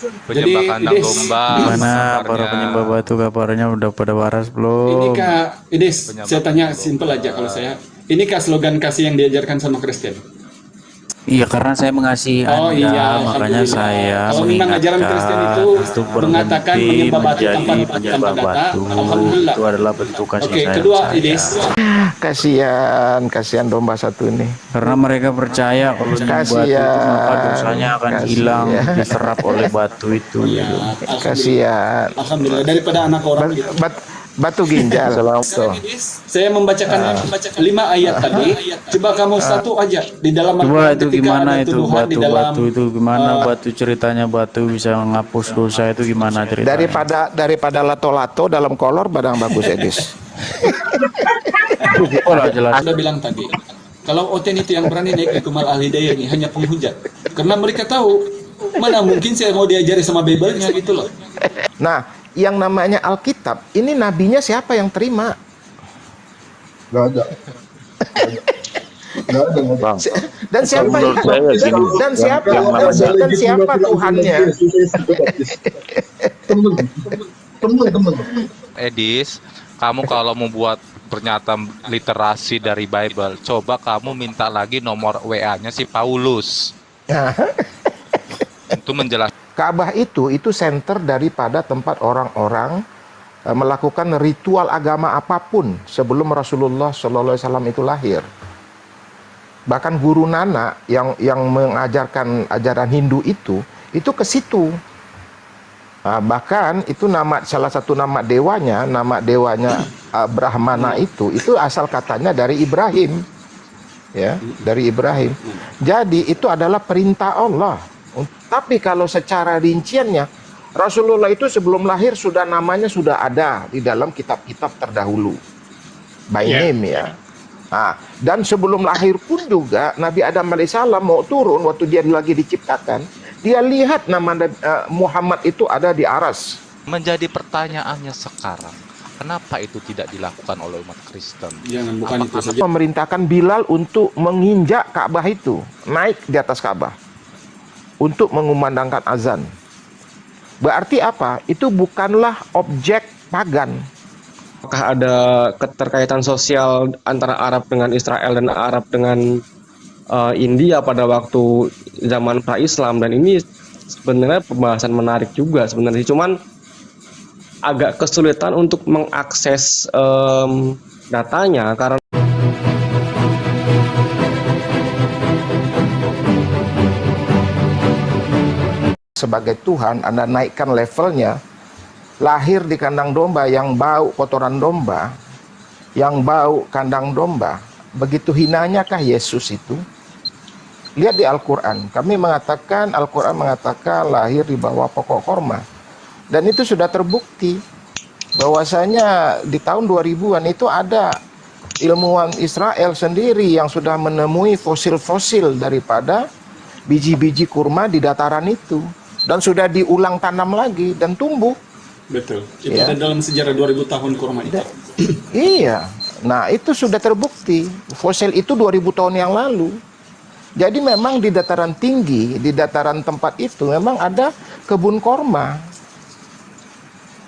Penyembah kandang Idis, domba, Gimana para kabarnya penyembah batu, kabarnya udah pada waras ini belum? Kak Idis, penyembah saya tanya kandang simpel domba. aja kalau saya. Ini Kak slogan kasih yang diajarkan sama Kristen. Iya, karena saya mengasihi Oh iya, Anda, makanya alhamdulillah. saya Kalau memang ajaran Kristen itu mengingatkan untuk mengatakan berhenti menyembah batu tanpa menjadi tanpa penyembah data, batu. alhamdulillah. Itu adalah bentuk kasih Oke, sayang kedua saya. Idis. Kasihan domba satu ini. Karena mereka percaya kalau di batu itu maka dosanya akan hilang, diserap oleh batu itu. Iya, Kasihan. alhamdulillah daripada anak orang gitu. Batu ginjal. Sekarang Idis, saya membacakan 5 ayat tadi. Coba kamu satu aja di dalam Coba Al-Quran itu ketika gimana ada itu tuduhan di dalam batu itu gimana batu ceritanya batu bisa menghapus dosa itu gimana ceritanya? Daripada lato-lato dalam kolor badang bagus Edis. Oh lah jelas. sudah bilang tadi. Kalau Oten itu yang berani naik ke Kumal Al-Hidayah ini hanya penghujat. Karena mereka tahu mana mungkin saya mau diajari sama Bible-nya gitu loh. Nah, yang namanya Alkitab, ini nabinya siapa yang terima? Nggak ada. Nggak ada. Bang, Dan siapa menurut saya gini, dan siapa Yang siapa Tuhannya? Temen. Edis, kamu kalau membuat pernyataan literasi dari Bible, coba kamu minta lagi nomor WA-nya si Paulus. Itu menjelaskan. Ka'bah itu center daripada tempat orang-orang melakukan ritual agama apapun sebelum Rasulullah SAW itu lahir. Bahkan guru Nana yang mengajarkan ajaran Hindu itu ke situ. Nah, bahkan itu salah satu nama dewanya Brahmana itu asal katanya dari Ibrahim. Ya, dari Ibrahim. Jadi itu adalah perintah Allah. Tapi kalau secara rinciannya, Rasulullah itu sebelum lahir namanya sudah ada di dalam kitab-kitab terdahulu. By name ya. Nah, dan sebelum lahir pun juga Nabi Adam alaihissalam mau turun waktu dia lagi diciptakan, dia lihat nama Muhammad itu ada di aras. Menjadi pertanyaannya sekarang, kenapa itu tidak dilakukan oleh umat Kristen? Jangan bukan itu saja. Memerintahkan Bilal untuk menginjak Ka'bah itu, naik di atas Ka'bah untuk mengumandangkan azan. Berarti apa? Itu bukanlah objek pagan. Apakah ada keterkaitan sosial antara Arab dengan Israel dan Arab dengan India pada waktu zaman pra-Islam? Dan ini sebenarnya pembahasan menarik juga sebenarnya. Cuman agak kesulitan untuk mengakses datanya karena Sebagai Tuhan, Anda naikkan levelnya, lahir di kandang domba yang bau kotoran domba, yang bau kandang domba. Begitu hinanyakah Yesus itu? Lihat di Al-Quran, Al-Quran mengatakan lahir di bawah pokok korma. Dan itu sudah terbukti bahwasanya di tahun 2000-an itu ada ilmuwan Israel sendiri yang sudah menemui fosil-fosil daripada biji-biji kurma di dataran itu. Dan sudah diulang tanam lagi dan tumbuh. Betul. Itu ada dalam sejarah 2000 tahun kurma itu. Iya. Nah, itu sudah terbukti. Fosil itu 2000 tahun yang lalu. Jadi memang di dataran tinggi, di dataran tempat itu memang ada kebun korma.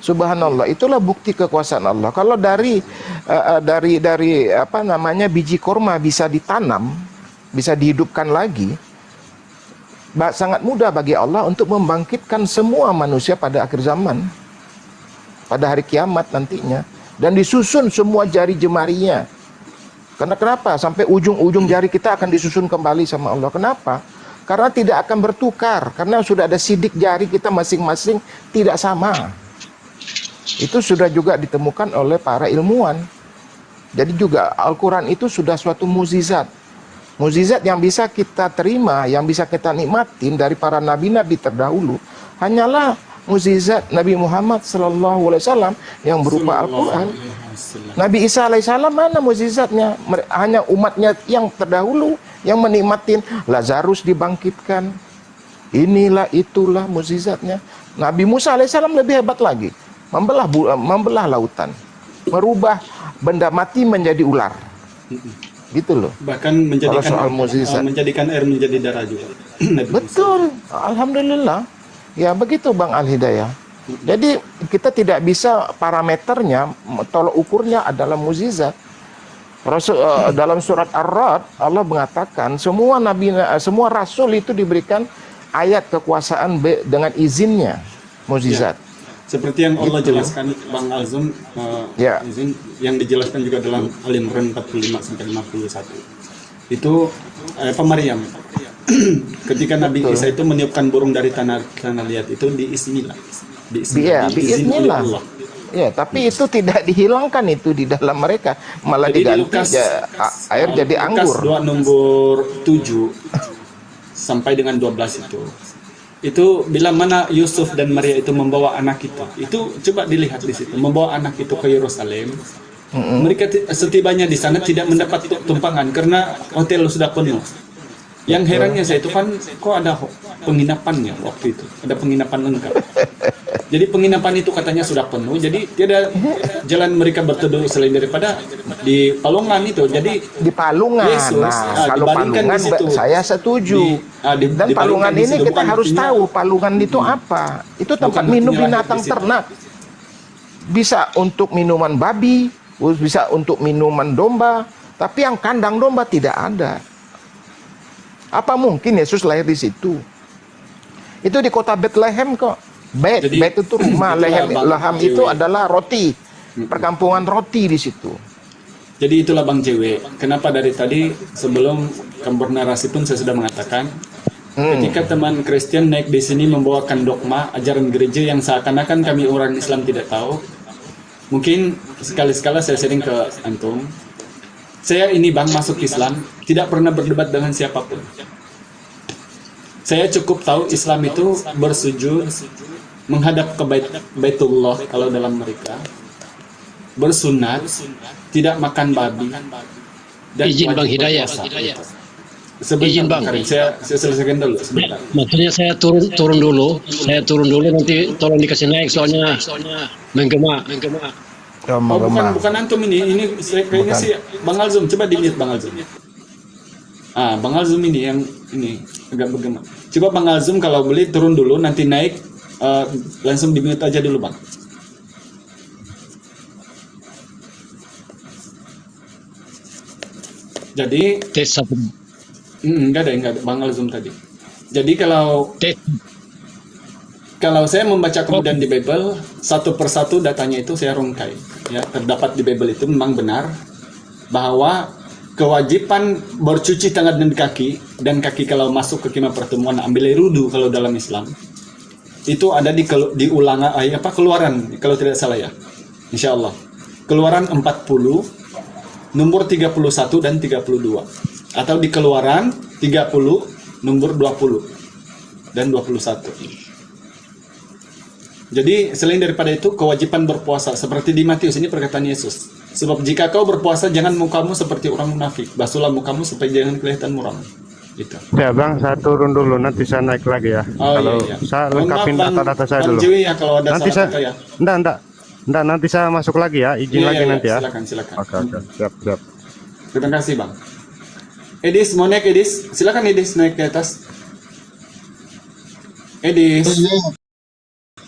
Subhanallah, itulah bukti kekuasaan Allah. Kalau dari biji korma bisa ditanam, bisa dihidupkan lagi, sangat mudah bagi Allah untuk membangkitkan semua manusia pada akhir zaman, pada hari kiamat nantinya, dan disusun semua jari jemarinya. Karena kenapa? Sampai ujung-ujung jari kita akan disusun kembali sama Allah. Kenapa? Karena tidak akan bertukar, karena sudah ada sidik jari kita masing-masing tidak sama. Itu sudah juga ditemukan oleh para ilmuwan. Jadi juga Al-Quran itu sudah suatu mukjizat. Mukjizat yang bisa kita terima, yang bisa kita nikmatin dari para nabi-nabi terdahulu, hanyalah mukjizat Nabi Muhammad SAW yang berupa Al-Quran. Nabi Isa alaihissalam mana mukjizatnya? Hanya umatnya yang terdahulu yang menikmatin Lazarus dibangkitkan. Inilah itulah mukjizatnya. Nabi Musa alaihissalam lebih hebat lagi, membelah lautan, merubah benda mati menjadi ular. Gitu loh. Bahkan menjadikan air menjadi darah juga. Betul. Alhamdulillah. Ya begitu Bang Al-Hidayah. Jadi kita tidak bisa parameternya, tolok ukurnya adalah mukjizat. Dalam surat Ar-Ra'd Allah mengatakan semua nabi, semua rasul itu diberikan ayat kekuasaan dengan izinnya, mukjizat. Seperti yang Allah jelaskan Bang Alzum, izin yang dijelaskan juga dalam Al-Imran 45 sampai 51. Itu Maryam ketika Nabi Isa itu meniupkan burung dari tanah liat itu diiznillah. Diizin oleh Allah. Ya, tapi itu tidak dihilangkan itu di dalam mereka, malah Jadi diganti air jadi anggur. Lukas 2 nomor 7 sampai dengan 12 itu bila mana Yusuf dan Maria itu membawa anak itu coba dilihat di situ, membawa anak itu ke Yerusalem. Mereka setibanya di sana tidak mendapat tumpangan karena hotel sudah penuh. Yang herannya saya itu kan kok ada penginapannya waktu itu, ada penginapan lengkap. Jadi penginapan itu katanya sudah penuh, jadi tidak jalan mereka berteduh selain daripada di Palungan itu. Jadi di Palungan. Yesus, Kalau Palungan saya setuju. Dan Palungan ini kita harus tahu Palungan itu apa. Itu tempat minum binatang ternak. Bisa untuk minuman babi, bisa untuk minuman domba, tapi yang kandang domba tidak ada. Apa mungkin Yesus lahir di situ? Itu di kota Bethlehem kok. Bet itu rumah, Laham itu adalah roti, perkampungan roti di situ. Jadi itulah Bang JW, kenapa dari tadi sebelum bernarasi pun saya sudah mengatakan, ketika teman Kristen naik di sini membawakan dogma, ajaran gereja yang seakan-akan kami orang Islam tidak tahu, mungkin sekali-sekala saya sering ke antum, saya ini Bang masuk Islam, tidak pernah berdebat dengan siapapun. Saya cukup tahu Islam itu bersujud, menghadap ke Baitullah kalau dalam mereka, bersunat, tidak makan babi, dan izin Bang Hidayah. Sebentar, Izin Bang. saya selesaikan dulu sebentar. Maksudnya saya turun dulu nanti tolong dikasih naik soalnya menggema. Oh, bukan antum ini saya kayaknya sih Bang Alzum, coba di-mute Bang Alzum. Bang Alzum ini yang ini agak bergema. Coba Bang Alzum kalau boleh turun dulu nanti naik langsung di-mute aja dulu Bang. Jadi Tes satu. enggak ada Bang Alzum tadi. Jadi kalau saya membaca kemudian di Bible, satu persatu datanya itu saya rungkai. Ya, terdapat di Bible itu memang benar bahwa kewajiban bercuci tangan dan kaki kalau masuk ke kemah pertemuan, ambil air wudu kalau dalam Islam. Itu ada di ulangan Keluaran kalau tidak salah ya. Insyaallah. Keluaran 40 nomor 31 dan 32. Atau di Keluaran 30 nomor 20 dan 21. Jadi selain daripada itu kewajiban berpuasa seperti di Matius ini perkataan Yesus. Sebab jika kau berpuasa jangan mukamu seperti orang munafik, basuhlah mukamu supaya jangan kelihatan muram. Gitu. Ya Bang, saya turun dulu nanti saya naik lagi ya. Kalau saya lengkapin data-data saya dulu. Ya, kalau ada nanti saya ya. Enggak, nanti saya masuk lagi ya, izin lagi nanti ya. Silakan. Oke, siap. Terima kasih Bang. Edis mau naik Edis? Silakan Edis naik ke atas. Edis.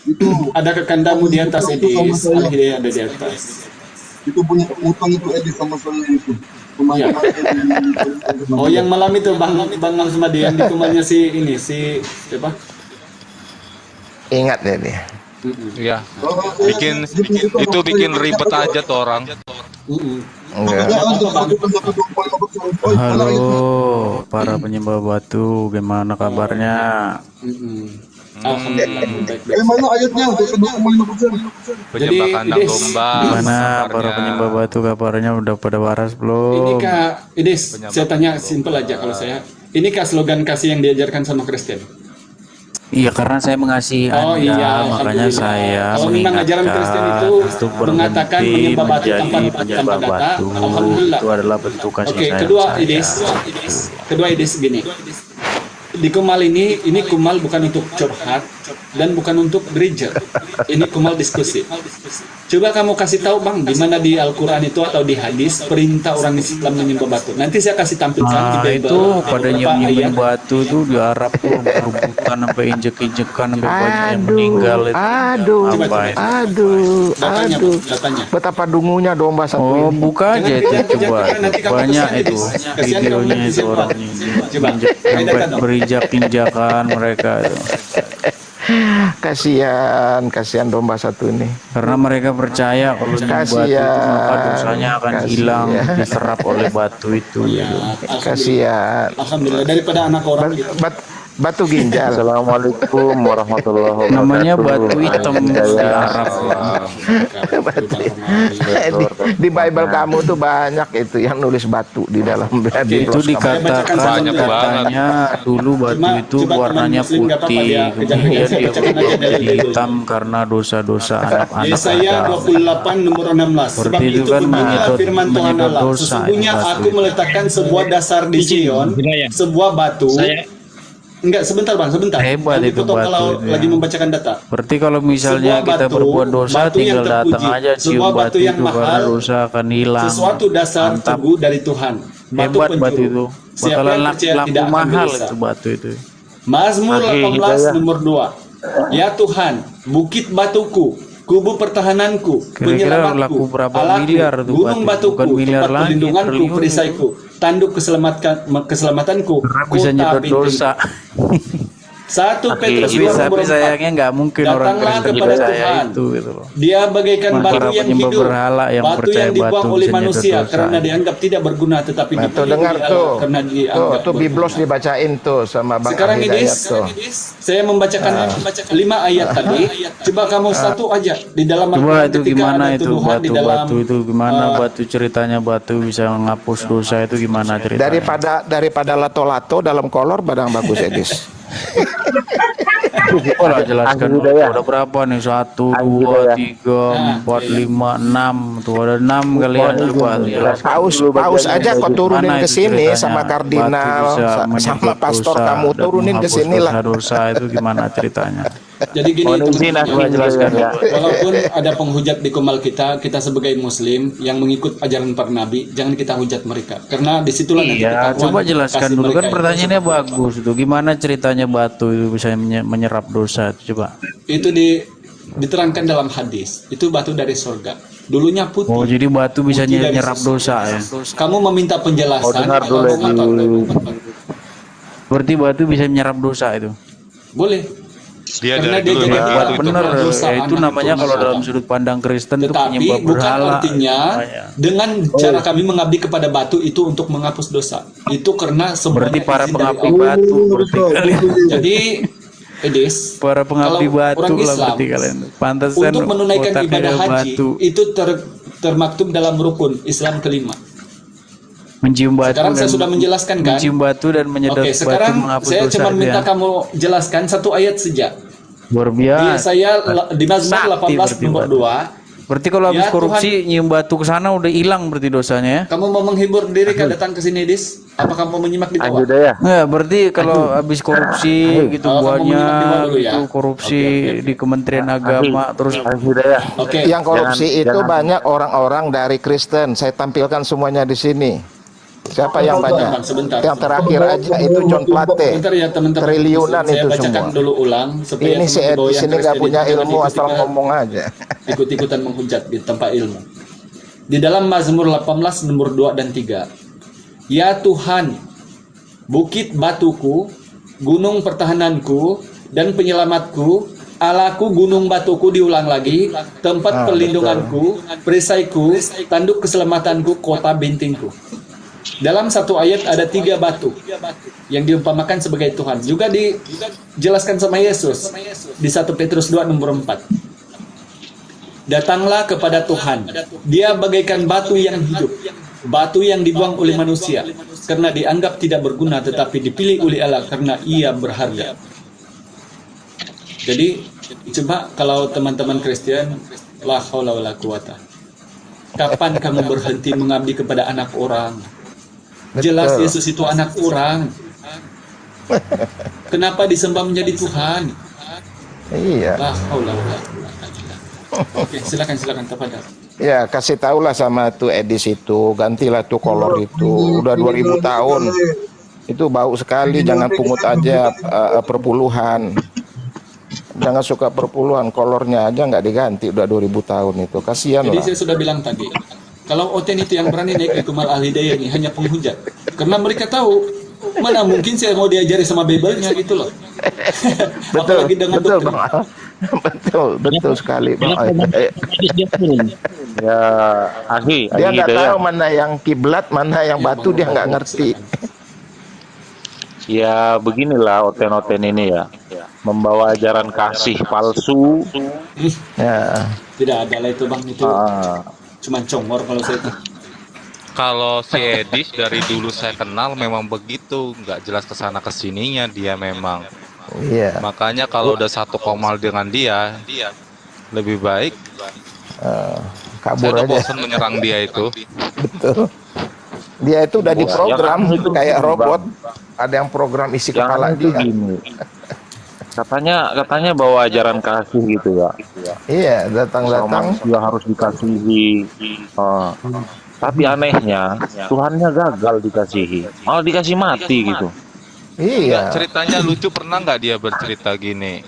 Itu ada kekandamu di atas Edis, Al-Hidayah ada di atas. Itu punya utang itu Edis sama saya itu. Ya. Oh yang malam itu Bang Alsumadi yang di rumahnya si siapa? Ingat deh dia. Iya. Bikin ribet aja tuh orang. Halo para penyembah batu, gimana kabarnya? Mana ayatnya? Penyembah kandang domba. Gimana para penyembah batu kabarnya, udah pada waras belum? Ini Kak Idis, saya tanya simpel aja kalau saya. Ini Kak slogan kasih yang diajarkan sama Kristen. Iya, karena saya mengasihi Anda, makanya saya kalau memang ajaran Kristen itu mengatakan menyembah batu tanpa data, alhamdulillah. Itu adalah bentuk kasih sayang. Kedua Idis gini. Di Kumal ini Kumal bukan untuk curhat, dan bukan untuk gereja. Ini Kumal diskusi. Coba kamu kasih tahu Bang, di mana di Al-Quran itu atau di hadis perintah orang Islam menyembah batu. Nanti saya kasih tampilkan di Bible. Itu pada beberapa nyembah ayat. batu tuh di Arab tuh rebutan sampai injek-injekan sampai banyak yang meninggal itu. Apa ya? Datanya, aduh. datanya. Betapa dungunya domba satu Oh, ini. buka aja itu coba. Nanti kamu Banyak kasihan, itu kasihan videonya kamu itu kasihan, orang Pak. Coba, injek sampai bedakan dong. berinjak-injakan mereka itu. Kasihan domba satu ini. Karena mereka percaya kalau nyembah batu itu maka dosanya akan hilang diserap oleh batu itu. Ya, Gitu. Kasihan. Alhamdulillah daripada anak orang gitu. Batu ginjal. Assalamualaikum warahmatullahi wabarakatuh. Namanya batu hitam di Arab. Di Bible kamu tuh banyak itu yang nulis batu di dalam Itu dikatakan Banyak katanya dulu batu itu warnanya putih, kemudian dia berubah jadi hitam karena dosa-dosa anak-anak Yesaya Adam. 28 nomor 16. Sebab Seperti itu itu kan beginilah firman Tuhan menyedot Allah. dosa Sesungguhnya itu batu aku itu. meletakkan sebuah dasar di Sion, sebuah batu. Enggak, sebentar Bang, sebentar. Hebat Nanti itu potong batu kalau itu ya. lagi membacakan data. Berarti kalau misalnya Sebuah kita batu, berbuat dosa batu yang tinggal datang terpuji, aja cium sebuah batu batu yang itu karena mahal, dosa akan hilang. Sesuatu dasar Mantap. teguh dari Tuhan. Hebat batu penjuru. itu. Siapa Bakalan yang percaya laku tidak akan mahal gelisah. itu batu itu. Mazmur Oke, 18 nomor 2. Ya Tuhan, bukit batuku, kubu pertahananku, Kira-kira penyelamatku, laku berapa Allahku, miliar tuh gunung batu? batuku, Bukan miliar tempat lagi, perlindunganku, triliun. perisaiku, tanduk keselamatanku, Bisa kota nyedot bentengku. dosa. 1 Petrus Tapi 2 nomor 4. sayangnya nggak mungkin orang Datanglah Kristen kepada percaya Tuhan. itu gitu loh. Dia bagaikan Para batu yang penyembah hidup, berhala yang batu percaya yang dibuang batu oleh bisa nyedot manusia dosa. karena dianggap tidak berguna, tetapi Nah, tuh dipilih dengar oleh tuh. Allah karena dianggap Tuh Biblos berguna. dibacain tuh sama Bang Sekarang Ahli ini Dayat tuh. saya membacakan 5 ayat tadi. Coba kamu satu aja di dalam Coba Al-Quran itu ketika gimana ada itu tuduhan di dalam batu itu gimana batu ceritanya batu bisa menghapus dosa itu gimana ceritanya? Daripada lato-lato dalam kolor badang bagus Edis. Oh lah jelaskan dulu. Ada berapa nih? 1, 2, 3, 4, 5, 6. Tuh ada 6 kalian coba jelaskan. Paus aja kau turunin Gimana ke itu sini ceritanya? sama kardinal Batu bisa sama menyedot pastor dosa kamu dan turunin ke menghapus sini lah. dosa itu gimana ceritanya? Jadi gini teman-teman, Coba jelaskan dulu. walaupun ada penghujat di Kumal kita sebagai Muslim yang mengikut ajaran para nabi, jangan kita hujat mereka, karena disitulah nanti Iya, ketahuan coba jelaskan kasih dulu kan mereka itu. pertanyaannya bagus itu. Gimana ceritanya batu itu bisa menyerap dosa itu coba. Itu diterangkan dalam hadis. Itu batu dari surga. Dulunya putih. Oh, jadi batu bisa Putih dari nyerap surga. dosa ya. Kamu meminta penjelasan. dulu Berarti batu bisa menyerap dosa itu. Boleh. Dia Karena dari dulu dia jadi memang Buat begitu. bener dosa ya, itu anak namanya itu kalau dosa. dalam sudut pandang Kristen itu Tetapi penyembah bukan berhala. artinya namanya. dengan cara kami mengabdi kepada batu itu untuk menghapus dosa. Itu karena semuanya Berarti para izin dari pengabdi Allah. batu berarti kalian. Jadi Edis, Para pengabdi kalau batu orang lah Islam, berarti kalian. Pantesan untuk menunaikan otaknya ibadah haji batu. itu termaktub dalam rukun Islam kelima. Mencium batu Sekarang saya dan- sudah menjelaskan kan? Mencium batu dan menyedot Oke, batu sekarang menghapus saya dosa cuma itu minta ya. kamu jelaskan satu ayat saja. Luar Di biasa. saya di Mazmur Sakti 18 berarti nomor batu. 2, Berarti kalau habis Ya, korupsi nyium batu ke sana udah hilang berarti dosanya ya. kamu mau menghibur diri kan datang ke sini, Dis? Apa kamu mau menyimak di bawah? Nah, berarti kalau habis korupsi gitu Oh, kamu menyimak di bawah banyak dulu ya. itu korupsi di Kementerian Agama terus Oke. Yang korupsi itu banyak orang-orang dari Kristen. Saya tampilkan semuanya di sini. Siapa yang banyak? Sebentar. Yang terakhir aja itu John Plate. Sebentar ya teman-teman. Triliunan Saya itu bacakan semua. dulu ulang supaya Ini si teman-teman Ed di yang sini nggak Kristen punya itu jangan ilmu asal ikut-ikutan- ngomong aja. ikut-ikutan menghujat di tempat ilmu. Di dalam Mazmur 18 nomor 2 dan 3. Ya Tuhan, bukit batuku, gunung pertahananku dan penyelamatku, Allahku gunung batuku, diulang lagi, tempat perlindunganku, perisaiku, tanduk keselamatanku, kota bentengku. Dalam satu ayat ada 3 batu yang diumpamakan sebagai Tuhan. Juga dijelaskan sama Yesus di 1 Petrus 2 nomor 4. Datanglah kepada Tuhan. Dia bagaikan batu yang hidup, batu yang dibuang oleh manusia karena dianggap tidak berguna, tetapi dipilih oleh Allah karena ia berharga. Jadi coba kalau teman-teman Kristen, la haula wala quwata. Kapan kamu berhenti mengabdi kepada anak orang? Jelas Yesus itu anak orang. Kenapa disembah menjadi Tuhan? Iya. La haula wala quwwata illa billah. Oke, silakan kepada. Ya, kasih tahulah sama tuh Edis itu, gantilah tuh kolor itu. Udah 2000 tahun. Itu bau sekali, jangan pungut aja perpuluhan. Jangan suka perpuluhan, kolornya aja nggak diganti, udah 2000 tahun itu. Kasihan Jadi lah. saya sudah bilang tadi, kalau Oten itu yang berani naik ke Kumal Al-Hidayah ini hanya penghujat. Karena mereka tahu, mana mungkin saya mau diajari sama Bible-nya gitu loh. Betul, Apalagi dengan betul doktrin. Bang. Betul sekali Bang. Ya, Ahi Dia nggak Hidayah. tahu mana yang kiblat, mana yang batu, dia nggak ngerti. Ya beginilah Oten-Oten ini ya, membawa ajaran kasih palsu. Ya. Tidak ada lah itu Bang, itu cuma congor kalau saya itu. Kalau si Edis dari dulu saya kenal memang begitu, nggak jelas kesana kesininya dia memang. Iya. Makanya kalau udah satu komal dengan dia, lebih baik Kabur saya udah aja. bosan menyerang dia itu. Betul. Dia itu udah diprogram kayak robot. Ada yang program isi kepala Yang itu dia. gini. Katanya bawa ajaran kasih gitu ya. Iya, Sama datang-datang. manusia harus dikasihi. Tapi anehnya Tuhannya gagal dikasihi, malah dikasih mati gitu. Iya. Ceritanya lucu, pernah nggak dia bercerita gini?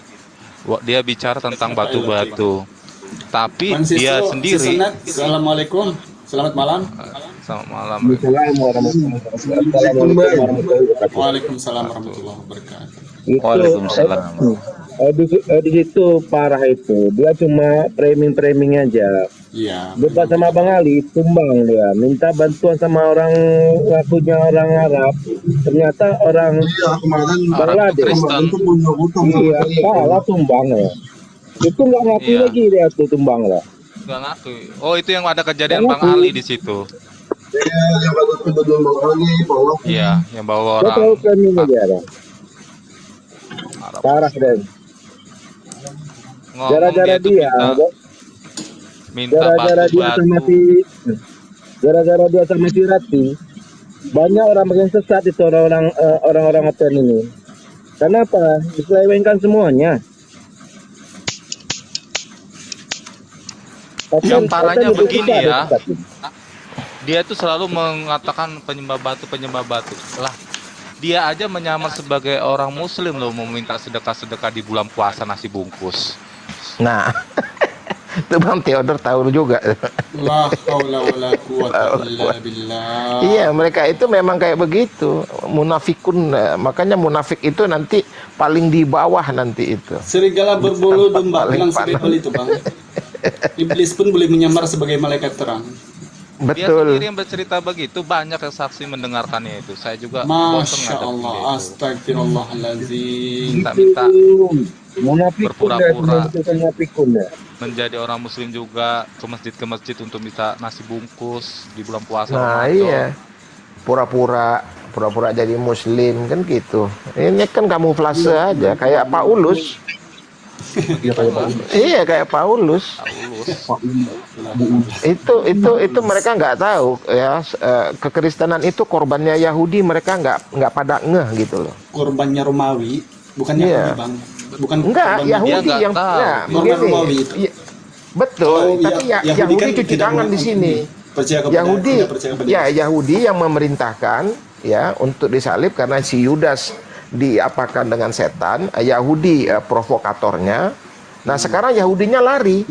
Dia bicara tentang batu-batu, tapi dia Francisco sendiri. Sisenat, Assalamualaikum, selamat malam. Selamat malam. Waalaikumsalam warahmatullahi wabarakatuh. Waalaikumsalam. Di situ parah itu, dia cuma framing aja. Iya. Lupa sama Bang Ali, tumbang dia, minta bantuan sama orang ngakunya orang Arab, ternyata orang Bangladesh. Iya, kalah tumbang ya. Itu nggak ngaku Iya. lagi dia tuh tumbang lah. Nggak ngaku. Oh, itu yang ada kejadian Bang Ali di situ. Iya, yang bawa Dia tahu orang framing aja lah. Arab. Parah deh. Ngomong Gara-gara tuh dia, minta gara-gara dia sama batu-batu. gara-gara dia sama si Rati, banyak orang makin sesat itu orang-orang Oten ini. Kenapa? Diselewengkan semuanya. Yang parahnya Oten begini lebih ya, sesat. dia tuh selalu mengatakan penyembah batu lah. Dia aja menyamar sebagai orang muslim loh, meminta sedekah-sedekah di bulan puasa nasi bungkus. Nah, itu Bang Theodor tahu juga. La haula wala quwwata illa billah. Iya, mereka itu memang kayak begitu. Munafikun, makanya munafik itu nanti paling di bawah nanti itu. Serigala berbulu domba, Paling bilang si panas. Bible itu Bang. Iblis pun boleh menyamar sebagai malaikat terang. Dia Betul. sendiri yang bercerita begitu, banyak yang saksi mendengarkannya itu. Saya juga bosan Masya ngadepin Allah, dia itu. astagfirullahaladzim. Minta-minta Munafikun Berpura-pura. munafikun ya. menjadi orang muslim juga, ke masjid untuk minta nasi bungkus di bulan puasa Nah, Ramadan. iya. Pura-pura jadi muslim kan gitu. Ini kan kamuflase aja kayak Paulus. Iya, kayak Paulus. Itu mereka nggak tahu ya, kekristenan itu korbannya Yahudi, mereka nggak pada ngeh gitu loh. Korbannya Romawi, bukan Iya. Yahudi Bang. Bukan Enggak, korban Yahudi Dia nggak yang tahu. ya, Korban begini. Romawi itu. Iya, betul, Oh, tapi Yahudi Yahudi kan cuci tidak tangan di sini. Percaya kepada, Yahudi, tidak percaya kepada ya Yesus. Yahudi yang memerintahkan ya untuk disalib karena si Yudas diapakan dengan setan. Yahudi provokatornya. Nah sekarang Yahudinya lari.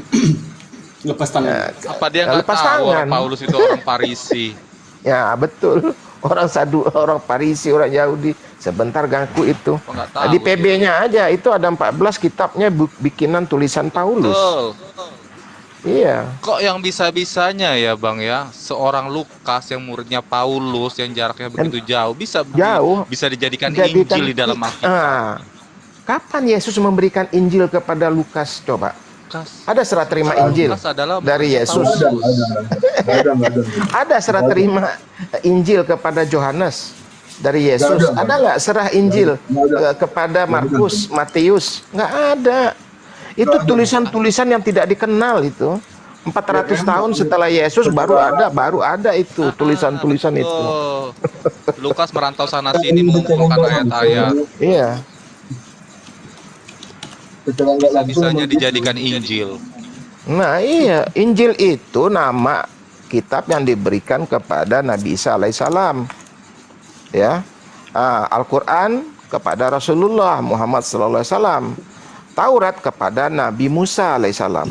Lepas tangan. Apa dia nggak Lepas tahu orang tangan. Paulus itu orang Parisi? Ya betul. Orang Parisi, orang Yahudi. Sebentar ganggu itu. Kok nggak tahu Di PB-nya aja itu ada 14 kitabnya bikinan tulisan Paulus. Betul. Iya. Kok yang bisa-bisanya ya Bang ya, seorang Lukas yang muridnya Paulus yang jaraknya begitu jauh bisa dijadikan Injil di dalam Alkitab. Kapan Yesus memberikan Injil kepada Lukas coba? Ada serah terima Injil Lukas adalah dari Yesus. Ada serah terima Injil kepada Yohanes dari Yesus. Ada nggak serah Injil kepada Markus, Matius? Nggak ada. Itu tulisan-tulisan yang tidak dikenal itu. 400 tahun setelah Yesus baru ada itu tulisan-tulisan itu. Lukas merantau sana sini mengumpulkan ayat-ayat. Iya. secara nggak langsung Bisanya memang gitu. dijadikan Injil. Nah iya, Injil itu nama kitab yang diberikan kepada Nabi Isa alaihissalam. Ya, Al-Quran kepada Rasulullah Muhammad sallallahu alaihi wasallam, Taurat kepada Nabi Musa alaihissalam,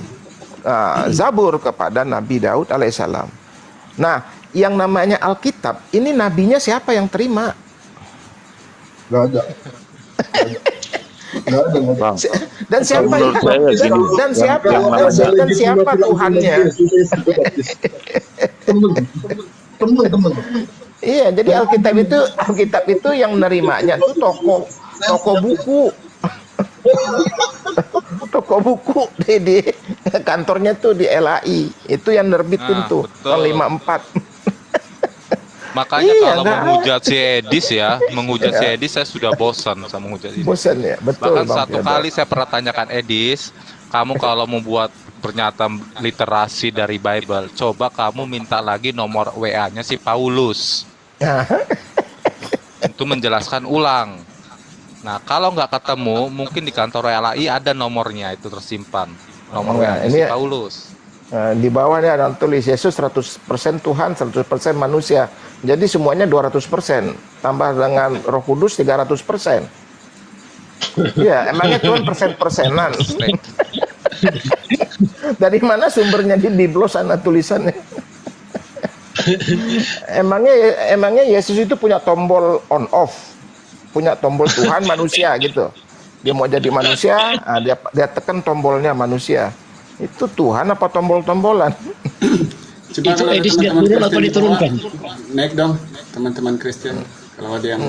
Zabur kepada Nabi Daud alaihissalam. Nah, yang namanya Alkitab ini nabinya siapa yang terima? Nggak ada. Nggak ada. Bang, Dan siapa menurut saya gini, dan siapa yang namanya dan siapa Tuhannya? Temen. Iya, jadi Alkitab itu yang nerimanya tuh toko buku. Toko buku di kantornya tuh di LAI. Itu yang nerbitin tuh betul. tahun 54. Makanya Iya, kalau nggak menghujat si Edis menghujat si Edis saya sudah bosan sama menghujat ini. Bosan ya, betul Bahkan Bang satu Theodor. kali saya pernah tanyakan Edis, kamu kalau membuat pernyataan literasi dari Bible, coba kamu minta lagi nomor WA-nya si Paulus untuk menjelaskan ulang. Nah, kalau nggak ketemu, mungkin di kantor LAI ada nomornya itu tersimpan. Nomor WA-nya si Paulus. Di bawahnya ada tulis Yesus 100% Tuhan, 100% manusia. Jadi semuanya 200%. Tambah dengan Roh Kudus 300%. Ya, emangnya Tuhan persen-persenan. Dari mana sumbernya di biblos sana tulisannya? Emangnya Yesus itu punya tombol on off, punya tombol Tuhan manusia gitu. Dia mau jadi manusia, dia tekan tombolnya manusia. Itu Tuhan apa tombol-tombolan? Coba Itu kalau ada Edis dia teman-teman turun apa Kristen di diturunkan? bawah, naik dong teman-teman Kristen. Kalau ada yang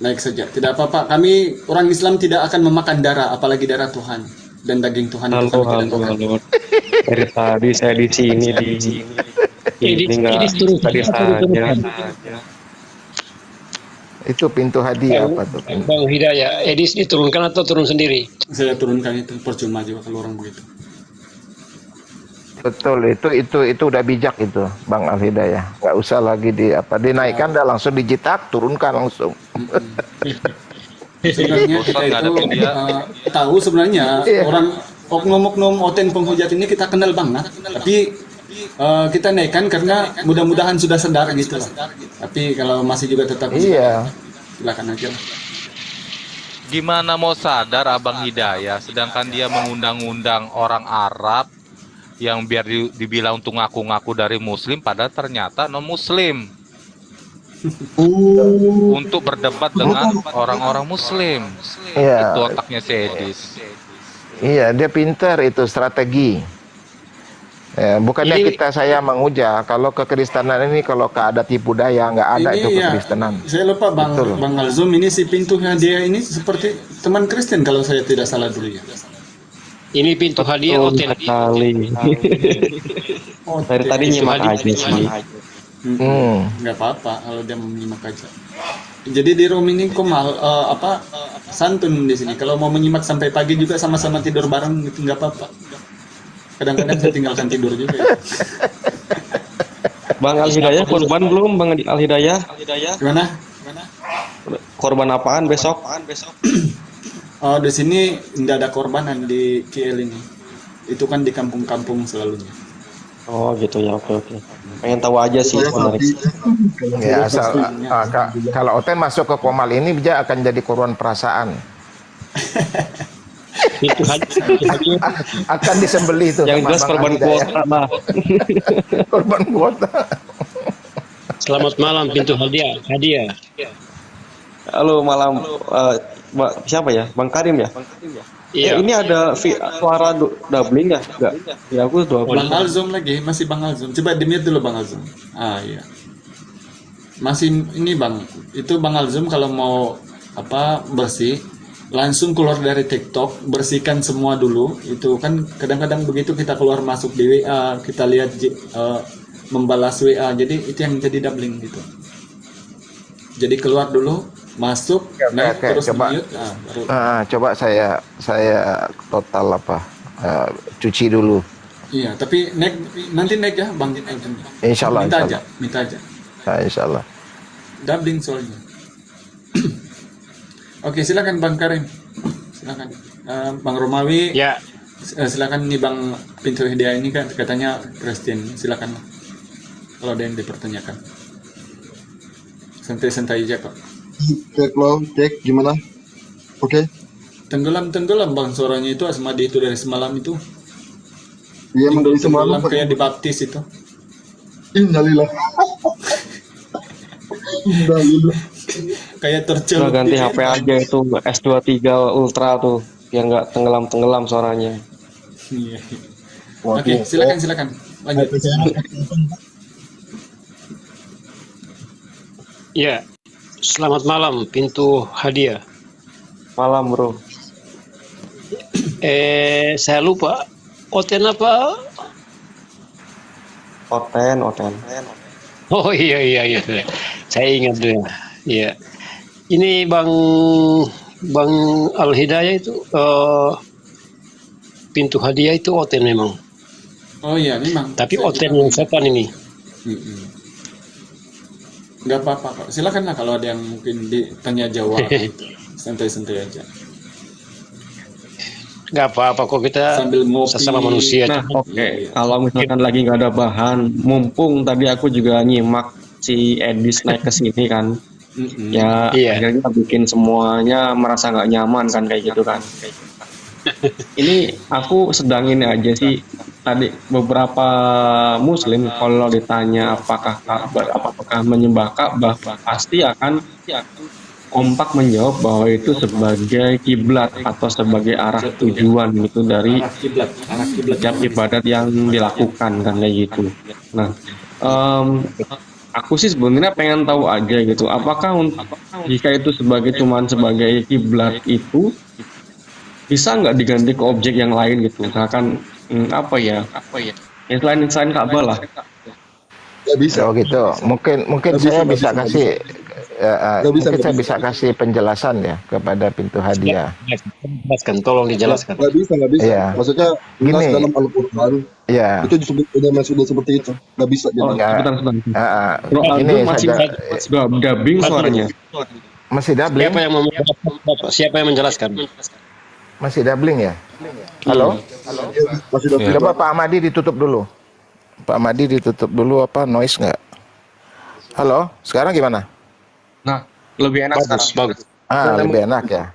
naik saja, tidak apa-apa. Kami orang Islam tidak akan memakan darah, apalagi darah Tuhan dan daging Tuhan itu kami tidak makan. Halo. Dari tadi saya di sini Edis nggak turun tadi saja. Itu pintu hadiah apa tuh? Bang Hidayah, Edis diturunkan atau turun sendiri? Saya turunkan itu, percuma juga kalau orang begitu. Betul, itu udah bijak itu, Bang Al-Hidayah. Nggak usah lagi dinaikkan, dah langsung dijitak, turunkan langsung. Sebenarnya kita itu tahu sebenarnya orang oknum-oknum oten penghujat ini kita kenal banget, tapi kita naikkan karena mudah-mudahan sudah sadar gitu lah. Tapi kalau masih juga tetap silakan aja lah. Gimana mau sadar Abang Hidayah, sedangkan dia mengundang-undang orang Arab yang biar dibilang untuk ngaku-ngaku dari Muslim, padahal ternyata non-Muslim. Untuk berdebat dengan orang-orang Muslim. Iya. Itu otaknya si Edis. Iya, dia pintar itu strategi. Bukannya saya menguja, kalau kekristenan ini kalau keada tipu daya nggak ada Ini itu kekristenan. Saya lupa Bang Alzum, ini si pintunya dia ini seperti teman Kristen kalau saya tidak salah dulu ya. Ini pintu hadiah hotel. Sekali. Dari tadi nyimak aja sih. Nggak apa-apa kalau dia mau menyimak aja. Jadi di room ini Komal santun di sini. Kalau mau menyimak sampai pagi juga sama-sama tidur bareng gitu nggak apa-apa. Kadang-kadang saya tinggalkan tidur juga. Ya. Bang Al-Hidayah korban belum Bang Al-Hidayah? Gimana? Korban apaan besok? Di sini tidak ada korbanan di KL ini. Itu kan di kampung-kampung selalunya. Oh gitu ya, oke. Pengen tahu aja sih sebenarnya. Ya asal kalau Oten masuk ke Komal ini dia akan jadi korban perasaan. Akan disembelih itu. Yang jelas korban kuota lah. Korban kuota. Selamat malam pintu hadiah. Halo malam. Siapa ya? Bang Karim ya? Iya. Ini ada suara doubling ya? Enggak. Ya aku doubling. Bang Alzum lagi, masih Bang Alzum. Coba di-mute dulu Bang Alzum. Iya. Masih ini Bang. Itu Bang Alzum kalau mau bersih, langsung keluar dari TikTok, bersihkan semua dulu. Itu kan kadang-kadang begitu kita keluar masuk di WA, kita lihat membalas WA. Jadi itu yang jadi doubling gitu. Jadi keluar dulu, masuk, terus mute, baru. Coba saya total cuci dulu. Iya, tapi nanti ya Bang. Insya Allah. Minta aja. Insya Allah. Doubling soalnya. Oke, silakan Bang Karim. Silakan. Bang Romawi. Ya. Silakan nih Bang Pintu Hidayah ini kan katanya Kristen. Silakan. Kalau ada yang dipertanyakan. Santai-santai aja kok. Cek lo, cek gimana? Oke. Tenggelam Bang suaranya itu Asmadi itu dari semalam itu. Iya, dari semalam Tenggelam kayak dibaptis itu. Innalillah. Innalillah. Kayak Udah tercelup. ganti HP aja itu S23 Ultra tuh, biar nggak tenggelam suaranya. Iya. Oke, silakan. Lanjut. Ya. Selamat malam, Pintu Hadiah. Malam bro. Saya lupa. Oten apa? Oten. Oh iya. Saya ingat dulu. Iya. Ini Bang Al Hidayah itu Pintu Hadiah itu Oten memang. Oh iya, memang. Tapi Oten yang sopan ini. Nggak apa-apa kok. Silakanlah kalau ada yang mungkin ditanya jawab. Santai-santai aja. Nggak apa-apa kok, kita sambil ngopi. Sesama manusia. Nah, oke. Kalau misalkan lagi nggak ada bahan, mumpung tadi aku juga nyimak si Edis naik ke sini kan. Ya akhirnya bikin semuanya merasa nggak nyaman kan kayak gitu kan. Ini aku sedang ini aja sih, tadi beberapa muslim kalau ditanya apakah menyembah Ka'bah, pasti akan kompak menjawab bahwa itu sebagai kiblat atau sebagai arah tujuan gitu dari setiap ibadat yang dilakukan kan kayak gitu. Nah, aku sih sebenarnya pengen tahu aja gitu, apakah jika itu cuman sebagai kiblat itu bisa nggak diganti ke objek yang lain gitu, misalkan apa ya selain Ka'bah lah. Nggak bisa. Oh gitu. Mungkin saya bisa kasih saya bisa kasih penjelasan ya kepada Pintu Hadiah. Jelaskan, tolong dijelaskan. Nggak bisa. Iya. Maksudnya jelas Gini. dalam Al-Quran itu disebut sudah seperti itu. Nggak bisa. Sebentar. Ini masih dubbing suaranya. Masih doubling. Siapa yang menjelaskan? Masih doubling ya? Halo? Masih doubling. Coba Pak Ahmadi ditutup dulu. Pak Ahmadi ditutup dulu, apa noise nggak? Halo, sekarang gimana? Nah, lebih enak bagus. Lebih enak ya.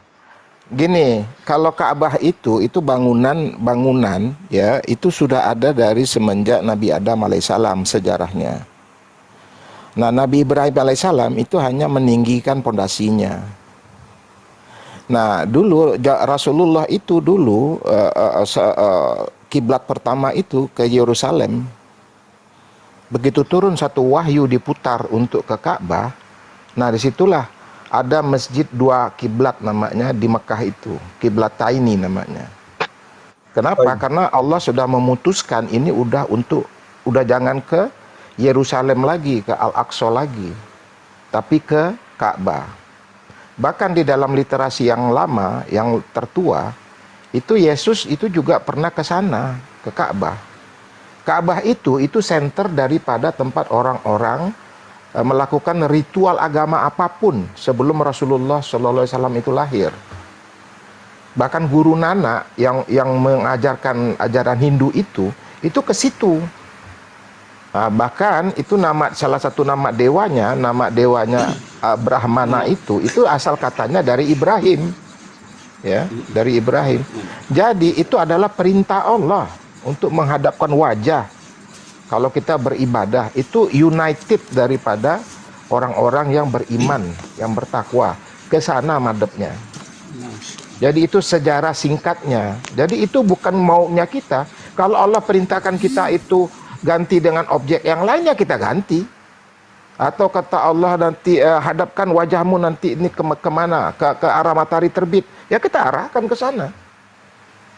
Gini, kalau Ka'bah itu bangunan ya, itu sudah ada dari semenjak Nabi Adam alaihissalam sejarahnya. Nah, Nabi Ibrahim alaihissalam itu hanya meninggikan pondasinya. Nah, dulu Rasulullah itu dulu kiblat pertama itu ke Yerusalem. Begitu turun satu wahyu diputar untuk ke Ka'bah, nah disitulah ada masjid dua kiblat namanya di Mekah itu, Kiblataini namanya. Kenapa? Karena Allah sudah memutuskan ini udah jangan ke Yerusalem lagi, ke Al-Aqsa lagi, tapi ke Ka'bah. Bahkan di dalam literasi yang lama, yang tertua, itu Yesus itu juga pernah ke sana, ke Ka'bah. Ka'bah itu center daripada tempat orang-orang melakukan ritual agama apapun sebelum Rasulullah SAW itu lahir. Bahkan guru Nana yang mengajarkan ajaran Hindu itu ke situ. Nah, bahkan itu salah satu nama dewanya Brahmana itu asal katanya dari Ibrahim. Ya, dari Ibrahim. Jadi itu adalah perintah Allah untuk menghadapkan wajah. Kalau kita beribadah itu united daripada orang-orang yang beriman, yang bertakwa, ke sana madepnya. Jadi itu sejarah singkatnya. Jadi itu bukan maunya kita. Kalau Allah perintahkan kita itu ganti dengan objek yang lainnya, kita ganti. Atau kata Allah nanti hadapkan wajahmu nanti ini kemana? Ke arah matahari terbit. Ya kita arahkan ke sana.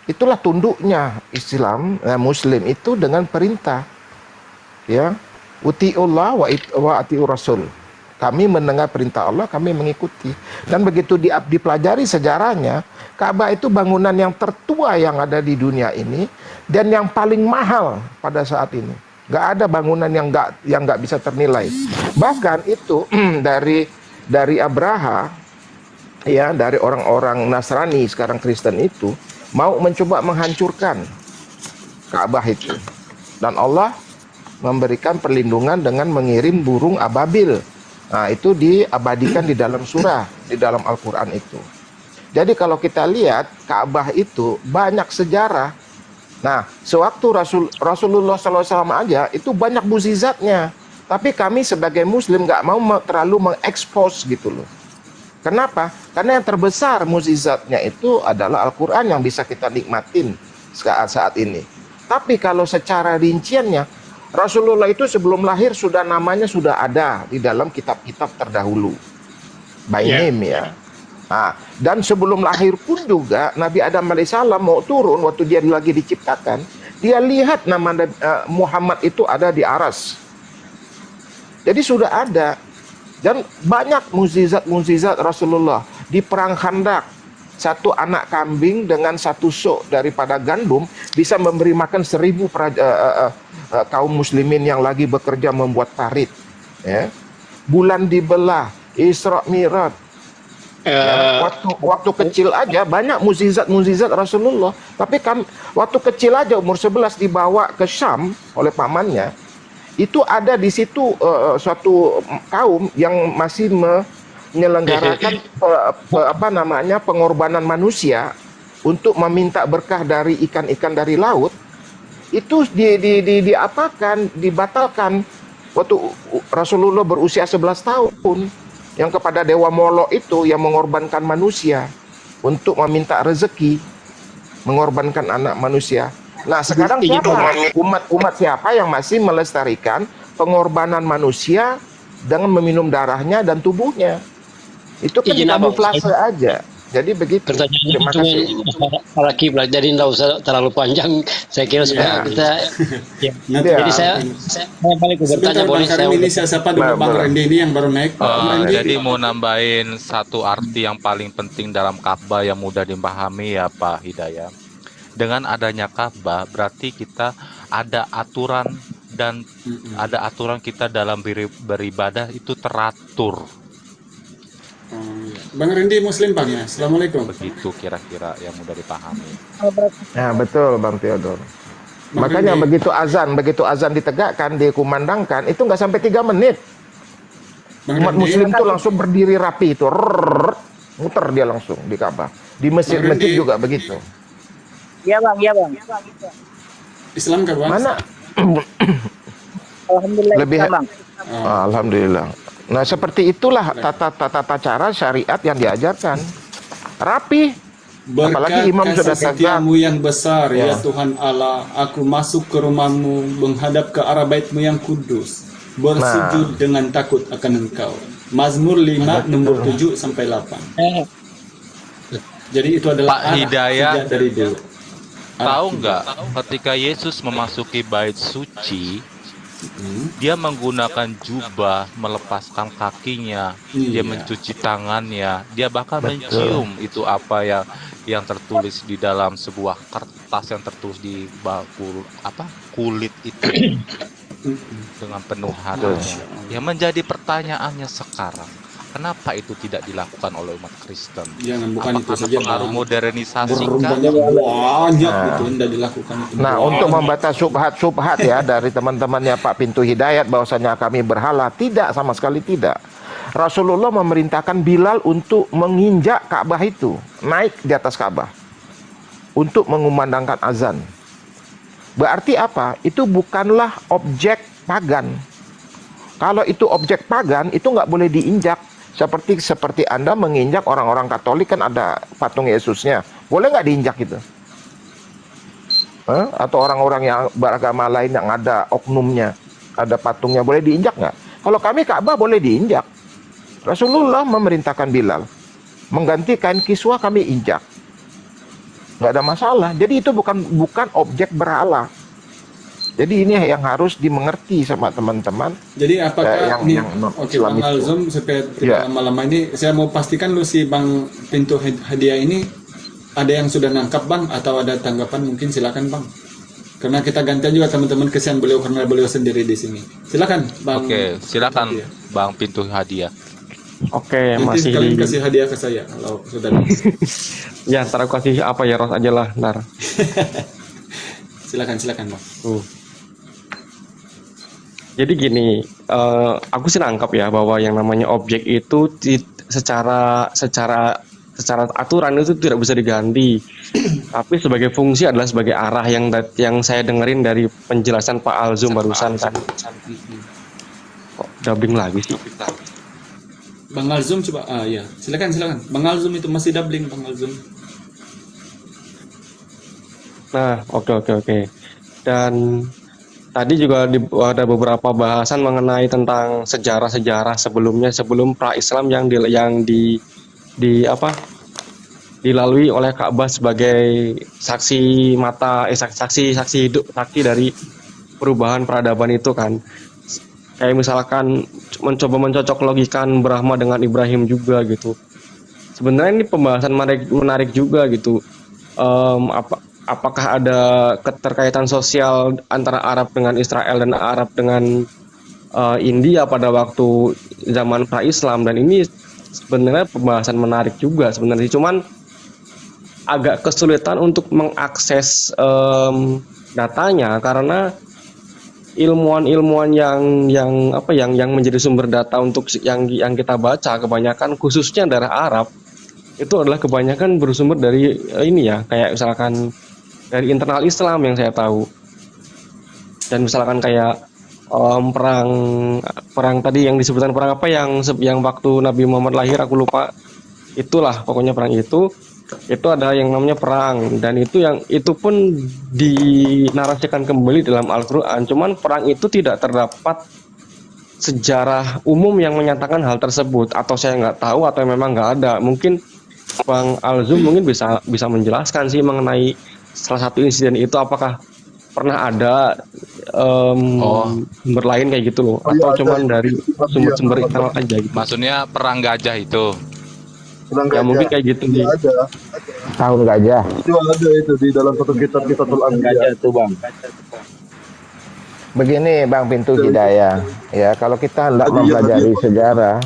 Itulah tunduknya Islam, Muslim itu dengan perintah. Ya, utiullah wa atiur rasul. Kami mendengar perintah Allah, kami mengikuti. Dan begitu dipelajari sejarahnya, Ka'bah itu bangunan yang tertua yang ada di dunia ini dan yang paling mahal pada saat ini. Gak ada bangunan yang nggak bisa ternilai. Bahkan itu dari Abraha ya dari orang-orang Nasrani sekarang Kristen itu mau mencoba menghancurkan Ka'bah itu. Dan Allah memberikan perlindungan dengan mengirim burung ababil. Nah, itu diabadikan di dalam surah, di dalam Al-Quran itu. Jadi kalau kita lihat Ka'bah itu banyak sejarah. Nah, sewaktu Rasulullah SAW aja itu banyak mukjizatnya. Tapi kami sebagai Muslim nggak mau terlalu mengekspos gitu loh. Kenapa? Karena yang terbesar mukjizatnya itu adalah Al-Quran yang bisa kita nikmatin saat ini. Tapi kalau secara rinciannya, Rasulullah itu sebelum lahir namanya sudah ada di dalam kitab-kitab terdahulu. By name ya. Nah, dan sebelum lahir pun juga Nabi Adam alaihissalam mau turun waktu dia lagi diciptakan, dia lihat nama Muhammad itu ada di aras. Jadi sudah ada. Dan banyak mukjizat Rasulullah di perang Khandak. Satu anak kambing dengan satu sok daripada gandum bisa memberi makan 1000 kaum muslimin yang lagi bekerja membuat parit. Ya. Bulan dibelah, Isra Mi'raj. Waktu kecil aja banyak mukjizat Rasulullah. Tapi waktu kecil aja umur 11 dibawa ke Syam oleh pamannya. Itu ada di situ suatu kaum yang masih menyelenggarakan pengorbanan manusia untuk meminta berkah dari ikan-ikan dari laut. Itu dibatalkan waktu Rasulullah berusia 11 tahun, yang kepada Dewa Molo itu yang mengorbankan manusia untuk meminta rezeki, mengorbankan anak manusia. Nah, sekarang siapa? Umat siapa yang masih melestarikan pengorbanan manusia dengan meminum darahnya dan tubuhnya? Itu kan kamuflase aja. Jadi begitu. Terima kasih. Para kiblat, jadi tidak usah terlalu panjang. Saya kira supaya kita. Jadi saya balik bertanya, boleh saya? Ini siapa dulu Bang Randy ini yang baru naik? Jadi mau nambahin satu arti yang paling penting dalam Ka'bah yang mudah dipahami ya Pak Hidayat. Dengan adanya Ka'bah berarti kita ada aturan dan ada aturan kita dalam beribadah itu teratur. Bang Randy Muslim Bang ya. Assalamualaikum. Begitu kira-kira yang mudah dipahami. Ya betul Bang Theodor. Makanya begitu azan ditegakkan, dikumandangkan itu nggak sampai 3 menit. Umat Muslim itu langsung berdiri rapi itu, muter dia langsung di Ka'bah. Di masjid-masjid juga begitu. Iya bang. Islam kah Bang? Mana? Alhamdulillah. Lebih Bang. Alhamdulillah. Nah seperti itulah tata cara syariat yang diajarkan. Rapi. Apalagi imam sudah setiamu yang besar ya Tuhan Allah, aku masuk ke rumahmu, menghadap ke arah baitmu yang kudus, bersujud dengan takut akan engkau. Mazmur 5 nomor 7 sampai 8. Jadi itu adalah Pak Hidayat dari dulu. Tahu nggak ketika Yesus memasuki bait suci, dia menggunakan jubah, melepaskan kakinya, dia mencuci tangannya, dia bahkan mencium itu apa yang tertulis di dalam sebuah kertas yang tertulis di kulit itu dengan penuh hati. Yang menjadi pertanyaannya sekarang, kenapa itu tidak dilakukan oleh umat Kristen? Bukan itu saja. Pengaruh modernisasi kan? Banyak itu tidak dilakukan. Nah, untuk membatas subhat ya dari teman-temannya Pak Pintu Hidayat bahwasanya kami berhala, tidak, sama sekali tidak. Rasulullah memerintahkan Bilal untuk menginjak Ka'bah itu, naik di atas Ka'bah untuk mengumandangkan azan. Berarti apa? Itu bukanlah objek pagan. Kalau itu objek pagan, itu nggak boleh diinjak. Seperti Anda menginjak orang-orang Katolik kan ada patung Yesusnya, boleh nggak diinjak itu? Atau orang-orang yang beragama lain yang ada oknumnya, ada patungnya, boleh diinjak nggak? Kalau kami Ka'bah boleh diinjak. Rasulullah memerintahkan Bilal mengganti kain kiswah, kami injak, nggak ada masalah. Jadi itu bukan objek berhala. Jadi ini yang harus dimengerti sama teman-teman. Jadi apakah Bang Alzum supaya tidak lama-lama ini saya mau pastikan lu si Bang Pintu Hadiah ini ada yang sudah nangkap Bang atau ada tanggapan, mungkin silakan Bang. Karena kita gantian juga teman-teman kesian beliau karena beliau sendiri di sini. Silakan Bang. Oke, silakan Bang Pintu Hadiah. Oke, Nanti masih kalian di kasih hadiah ke saya kalau sudah. ya ntar aku kasih apa ya Ros aja lah ntar. Silakan Bang. Jadi gini, aku sih nangkap ya bahwa yang namanya objek itu secara aturan itu tidak bisa diganti. Tapi sebagai fungsi adalah sebagai arah yang saya dengerin dari penjelasan Pak Alzum barusan kan. Kok dubbing lagi sih? Bang Alzum coba. Ya, silakan. Bang Alzum itu masih doubling Bang Alzum. Nah, oke. Dan tadi juga ada beberapa bahasan mengenai tentang sejarah-sejarah sebelum pra-Islam yang dilalui oleh Ka'bah sebagai saksi hidup, saksi dari perubahan peradaban itu kan. Kayak misalkan mencoba mencocok logikan Brahma dengan Ibrahim juga gitu. Sebenarnya ini pembahasan menarik juga gitu. Apakah ada keterkaitan sosial antara Arab dengan Israel dan Arab dengan India pada waktu zaman pra-Islam, dan ini sebenarnya pembahasan menarik juga sebenarnya, cuman agak kesulitan untuk mengakses datanya karena ilmuwan-ilmuwan yang menjadi sumber data untuk yang kita baca kebanyakan khususnya dari Arab itu adalah kebanyakan bersumber dari ini ya, kayak misalkan dari internal Islam yang saya tahu. Dan misalkan kayak perang tadi yang disebutkan perang apa yang waktu Nabi Muhammad lahir, aku lupa. Itulah pokoknya perang itu ada yang namanya perang, dan itu pun dinarasikan kembali dalam Al-Qur'an. Cuman perang itu tidak terdapat sejarah umum yang menyatakan hal tersebut, atau saya nggak tahu atau memang nggak ada. Mungkin Bang Alzum mungkin bisa menjelaskan sih mengenai salah satu insiden itu, apakah pernah ada sumber lain kayak gitu loh, atau cuman dari sumber-sumber internal aja gitu. Maksudnya perang gajah itu. Ya mungkin kayak gitu nih. Ada. Tahun gajah. Itu ada itu di dalam satu kitab Gajah itu bang. Begini Bang Pintu Hidayah, ya kalau kita hendak mempelajari sejarah,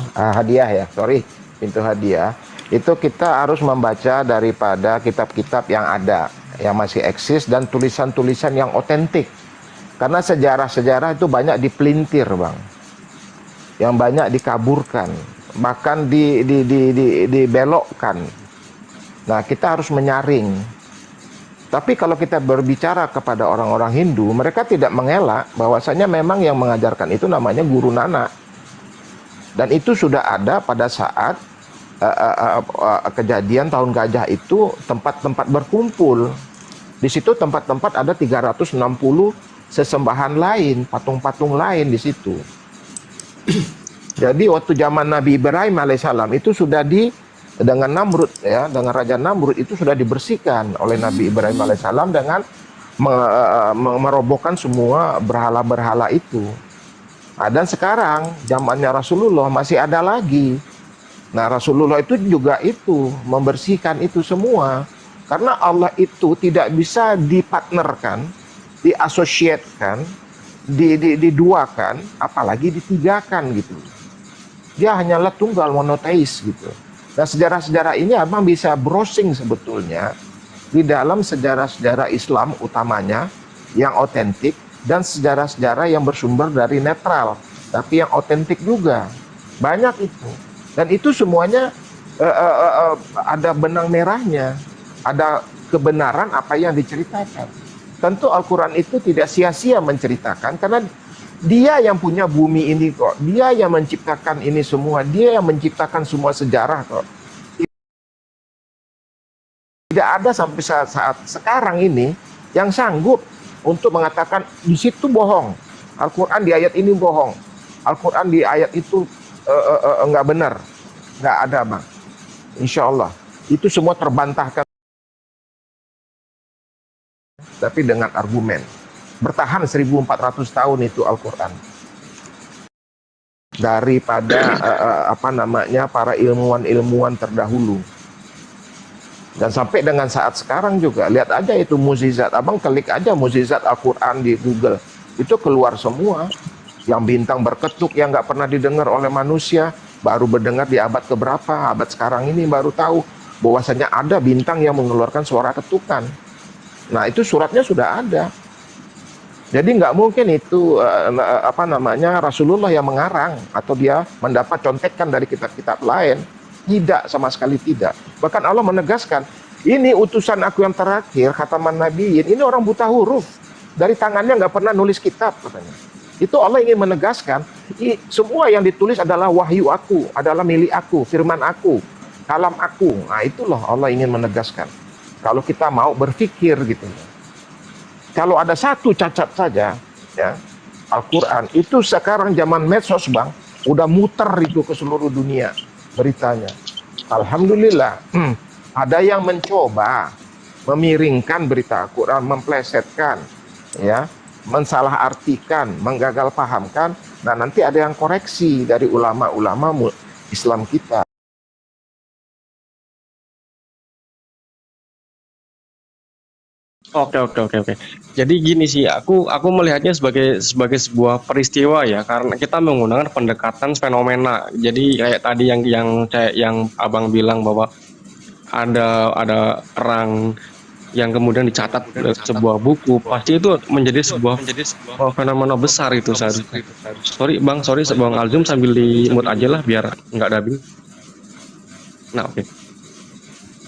Pintu Hadiah, itu kita harus membaca daripada kitab-kitab yang ada, yang masih eksis, dan tulisan-tulisan yang otentik. Karena sejarah-sejarah itu banyak dipelintir Bang, yang banyak dikaburkan, bahkan dibelokkan. Nah, kita harus menyaring. Tapi kalau kita berbicara kepada orang-orang Hindu, mereka tidak mengelak bahwasanya memang yang mengajarkan itu namanya Guru Nanak. Dan itu sudah ada pada saat kejadian tahun gajah itu, tempat-tempat berkumpul. Di situ tempat-tempat ada 360 sesembahan lain, patung-patung lain di situ. Jadi waktu zaman Nabi Ibrahim alaihissalam itu sudah dengan Namrud ya, dengan Raja Namrud itu sudah dibersihkan oleh Nabi Ibrahim alaihissalam dengan merobohkan semua berhala-berhala itu. Nah, dan sekarang zamannya Rasulullah masih ada lagi. Nah, Rasulullah itu juga itu membersihkan itu semua. Karena Allah itu tidak bisa dipartnerkan, diasosiatkan, diduakan, apalagi ditigakan gitu. Dia hanyalah tunggal monoteis gitu. Nah, sejarah-sejarah ini abang bisa browsing sebetulnya di dalam sejarah-sejarah Islam utamanya yang otentik, dan sejarah-sejarah yang bersumber dari netral tapi yang otentik juga. Banyak itu. Dan itu semuanya ada benang merahnya, ada kebenaran apa yang diceritakan. Tentu Al-Quran itu tidak sia-sia menceritakan, karena dia yang punya bumi ini kok, dia yang menciptakan ini semua, dia yang menciptakan semua sejarah kok. Tidak ada sampai saat sekarang ini yang sanggup untuk mengatakan di situ bohong, Al-Quran di ayat ini bohong, Al-Quran di ayat itu enggak benar. Enggak ada Bang. Insya Allah itu semua terbantahkan, tapi dengan argumen. Bertahan 1400 tahun itu Al-Quran daripada para ilmuwan terdahulu. Dan sampai dengan saat sekarang juga, lihat aja itu mukjizat. Abang klik aja mukjizat Al-Quran di Google, itu keluar semua. Yang bintang berketuk yang nggak pernah didengar oleh manusia, baru mendengar di abad keberapa, abad sekarang ini baru tahu bahwasanya ada bintang yang mengeluarkan suara ketukan. Nah, itu suratnya sudah ada. Jadi nggak mungkin itu Rasulullah yang mengarang atau dia mendapat contekan dari kitab-kitab lain. Tidak, sama sekali tidak. Bahkan Allah menegaskan, ini utusan aku yang terakhir, khataman nabiyyin, ini orang buta huruf. Dari tangannya nggak pernah nulis kitab, katanya. Itu Allah ingin menegaskan, semua yang ditulis adalah wahyu aku, adalah milik aku, firman aku, kalam aku. Nah, itulah Allah ingin menegaskan. Kalau kita mau berpikir gitu. Kalau ada satu cacat saja, ya, Al-Quran, itu sekarang zaman medsos, Bang, udah muter itu ke seluruh dunia beritanya. Alhamdulillah, ada yang mencoba memiringkan berita Al-Quran, memplesetkan, ya, mensalah artikan, menggagal pahamkan. Nah, nanti ada yang koreksi dari ulama-ulama Islam kita. Oke. Jadi gini sih, aku melihatnya sebagai sebuah peristiwa ya, karena kita menggunakan pendekatan fenomena. Jadi kayak tadi yang Abang bilang bahwa ada perang yang kemudian dicatat sebuah buku, pasti itu menjadi sebuah fenomena besar itu seharusnya. Sorry Bang Alzum, sambil di mute aja lah biar nggak dubbing. Nah, oke.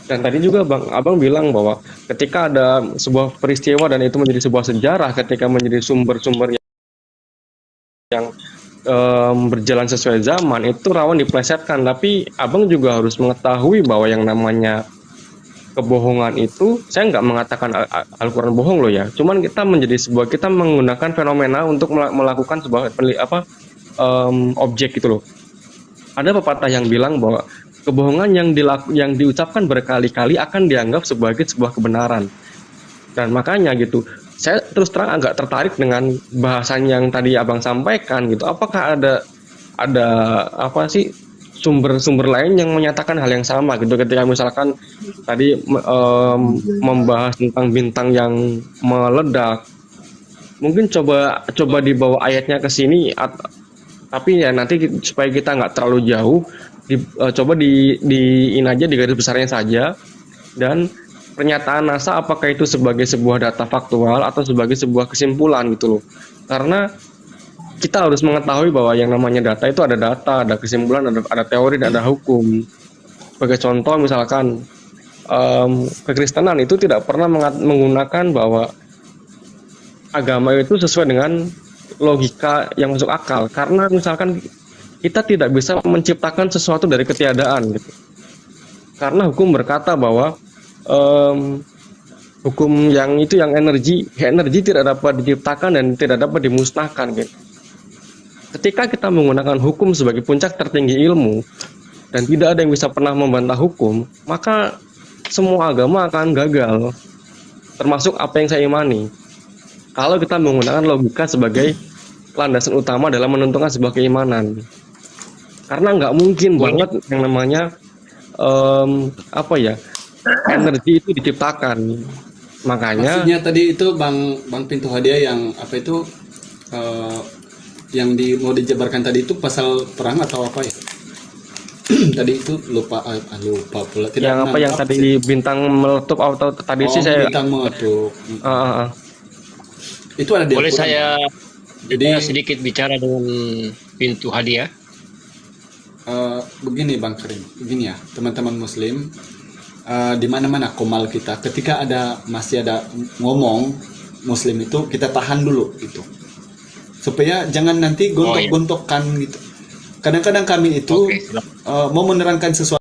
Dan tadi juga Abang bilang bahwa ketika ada sebuah peristiwa dan itu menjadi sebuah sejarah, ketika menjadi sumber-sumber yang berjalan sesuai zaman, itu rawan diplesetkan. Tapi Abang juga harus mengetahui bahwa yang namanya kebohongan itu, saya nggak mengatakan Al-Quran bohong loh ya, cuman kita menggunakan fenomena untuk melakukan sebuah objek gitu loh. Ada pepatah yang bilang bahwa kebohongan yang diucapkan berkali-kali akan dianggap sebagai sebuah kebenaran. Dan makanya gitu, saya terus terang agak tertarik dengan bahasan yang tadi Abang sampaikan gitu. Apakah ada apa sih sumber-sumber lain yang menyatakan hal yang sama gitu, ketika misalkan tadi membahas tentang bintang yang meledak, mungkin coba dibawa ayatnya ke sini, tapi ya nanti supaya kita nggak terlalu jauh, coba ini aja di garis besarnya saja. Dan pernyataan NASA apakah itu sebagai sebuah data faktual atau sebagai sebuah kesimpulan gitu loh, karena kita harus mengetahui bahwa yang namanya data itu ada data, ada kesimpulan, ada teori, dan ada hukum. Sebagai contoh misalkan kekristenan itu tidak pernah menggunakan bahwa agama itu sesuai dengan logika yang masuk akal, karena misalkan kita tidak bisa menciptakan sesuatu dari ketiadaan gitu. Karena hukum berkata bahwa hukum yang energi tidak dapat diciptakan dan tidak dapat dimusnahkan gitu. Ketika kita menggunakan hukum sebagai puncak tertinggi ilmu dan tidak ada yang bisa pernah membantah hukum, maka semua agama akan gagal, termasuk apa yang saya imani. Kalau kita menggunakan logika sebagai landasan utama dalam menentukan sebuah keimanan, karena nggak mungkin banget yang namanya energi itu diciptakan. Makanya maksudnya tadi itu bang Pintu Hadiah yang apa itu yang mau dijabarkan tadi itu pasal perang atau apa ya? Tadi itu lupa pula. Tidak yang apa yang tadi sih? Bintang meletup atau tadi sih saya bintang meletup. Itu ada di boleh Al-Quran. Jadi sedikit bicara dengan Pintu Hadiah. Begini Bang Karim, begini ya teman-teman Muslim, di mana-mana komal kita, ketika masih ada ngomong Muslim itu kita tahan dulu gitu, supaya jangan nanti gontok-gontokkan gitu. Kadang-kadang kami itu mau menerangkan sesuatu,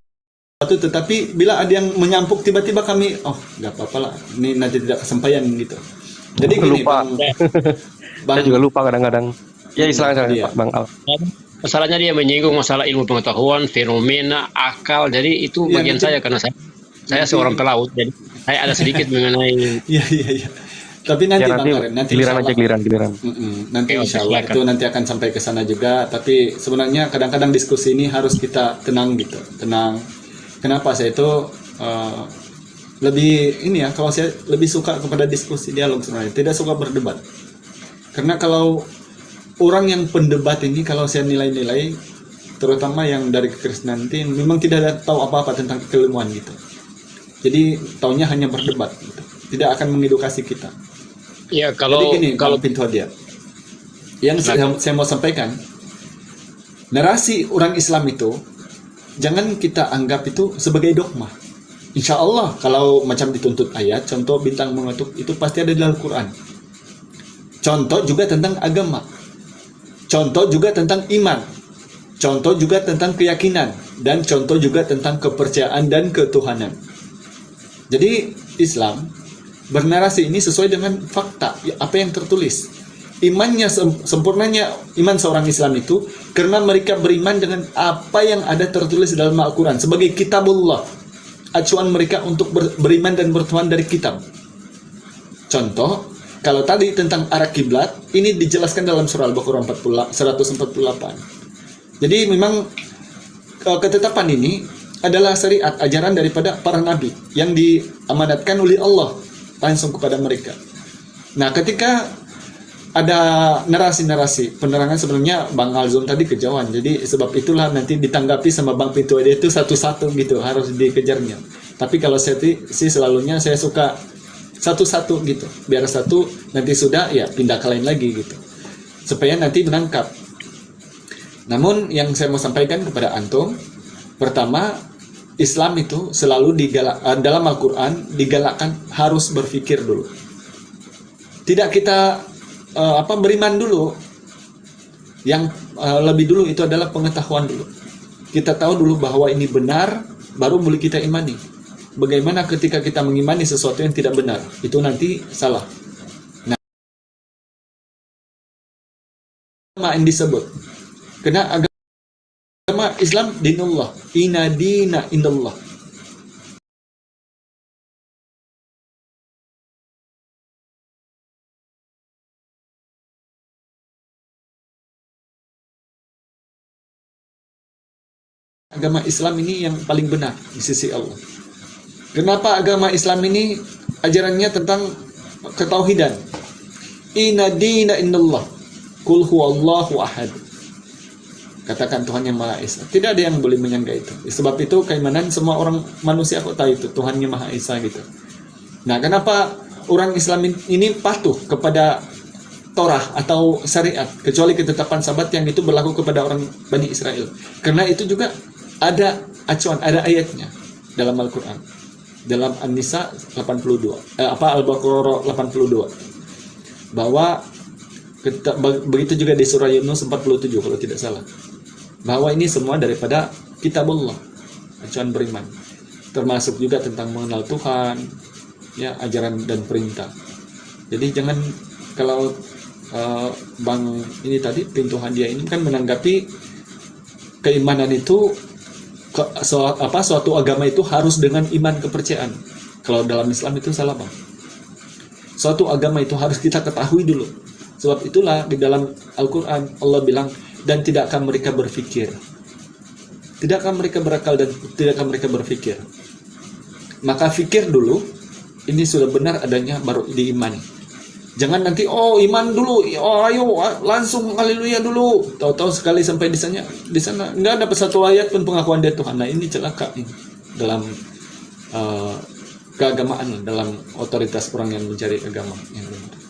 tetapi bila ada yang menyampuk tiba-tiba kami, nggak apa-apa lah, ini nanti tidak kesampaian gitu. Jadi gini lupa. Bang, saya juga lupa kadang-kadang. Ya silakan Bang Al. Masalahnya dia menyinggung masalah ilmu pengetahuan, fenomena, akal. Jadi itu bagian saya, karena saya seorang pelaut, jadi saya ada sedikit mengenai. Iya. Tapi nanti ya, Bang Karim, nanti giliran. Nanti insya Allah itu nanti akan sampai ke sana juga. Tapi sebenarnya kadang-kadang diskusi ini harus kita tenang gitu, tenang. Kenapa saya itu lebih ini ya, kalau saya lebih suka kepada diskusi dialog sebenarnya, tidak suka berdebat. Karena kalau orang yang pendebat ini, kalau saya nilai-nilai terutama yang dari Kekristenan itu memang tidak ada tahu apa-apa tentang keilmuan gitu. Jadi taunya hanya berdebat gitu. Tidak akan mengedukasi kita. Ya, kalau Jadi gini, kalau pintu hadiah. Yang saya mau sampaikan, narasi orang Islam itu jangan kita anggap itu sebagai dogma. Insya Allah kalau macam dituntut ayat, contoh bintang mengetuk itu pasti ada di Al-Quran. Contoh juga tentang agama. Contoh juga tentang iman. Contoh juga tentang keyakinan. Dan contoh juga tentang kepercayaan dan ketuhanan. Jadi Islam bernarasi ini sesuai dengan fakta, apa yang tertulis. Imannya sempurnanya iman seorang Islam itu karena mereka beriman dengan apa yang ada tertulis dalam Al-Quran sebagai kitabullah, acuan mereka untuk beriman dan bertuhan dari kitab. Contoh, kalau tadi tentang arah kiblat, ini dijelaskan dalam surah Al-Baqarah 148. Jadi memang ketetapan ini adalah syariat ajaran daripada para nabi yang diamanatkan oleh Allah langsung kepada mereka. Nah, ketika ada narasi-narasi penerangan, sebenarnya Bang Alzum tadi kejauhan, jadi sebab itulah nanti ditanggapi sama Bang Pintu Hadiah itu satu-satu gitu, harus dikejarnya. Tapi kalau saya sih selalunya saya suka satu-satu gitu, biar satu nanti sudah ya pindah ke lain lagi gitu, supaya nanti menangkap. Namun yang saya mau sampaikan kepada antum, pertama, Islam itu selalu dalam Al-Quran digalakkan harus berpikir dulu. Tidak kita beriman dulu. Yang lebih dulu itu adalah pengetahuan dulu. Kita tahu dulu bahwa ini benar, baru mulai kita imani. Bagaimana ketika kita mengimani sesuatu yang tidak benar, itu nanti salah. Nah, agama yang disebut, karena agama Islam dinullah, inna dina indallah. Agama Islam ini yang paling benar di sisi Allah. Kenapa agama Islam ini ajarannya tentang ketauhidan? Inna dina indallah, qul huwallahu ahad. Katakan Tuhan yang Maha Esa. Tidak ada yang boleh menyangka itu. Sebab itu keimanan semua orang manusia kok tahu itu Tuhannya Maha Esa gitu. Nah, kenapa orang Islam ini patuh kepada Torah atau syariat kecuali ketetapan Sabat yang itu berlaku kepada orang Bani Israel? Karena itu juga ada acuan, ada ayatnya dalam Al-Quran. Dalam An-Nisa 82, Al-Baqarah 82. Bahwa begitu juga di surah Yunus 47 kalau tidak salah. Bahwa ini semua daripada kitabullah, acuan beriman. Termasuk juga tentang mengenal Tuhan, ya, ajaran dan perintah. Jadi jangan kalau Bang ini tadi Pintu Hadiah ini kan menanggapi keimanan itu suatu agama itu harus dengan iman kepercayaan. Kalau dalam Islam itu salah, Bang. Suatu agama itu harus kita ketahui dulu. Sebab itulah di dalam Al-Quran Allah bilang, dan tidak akan mereka berpikir. Tidak akan mereka berakal dan tidak akan mereka berpikir. Maka fikir dulu, ini sudah benar adanya baru diimani. Jangan nanti iman dulu, ayo langsung haleluya dulu. Tahu-tahu sekali sampai di sana nggak ada satu ayat pun pengakuan dia Tuhan. Nah, ini celaka ini dalam keagamaan, dalam otoritas orang yang mencari agama yang benar.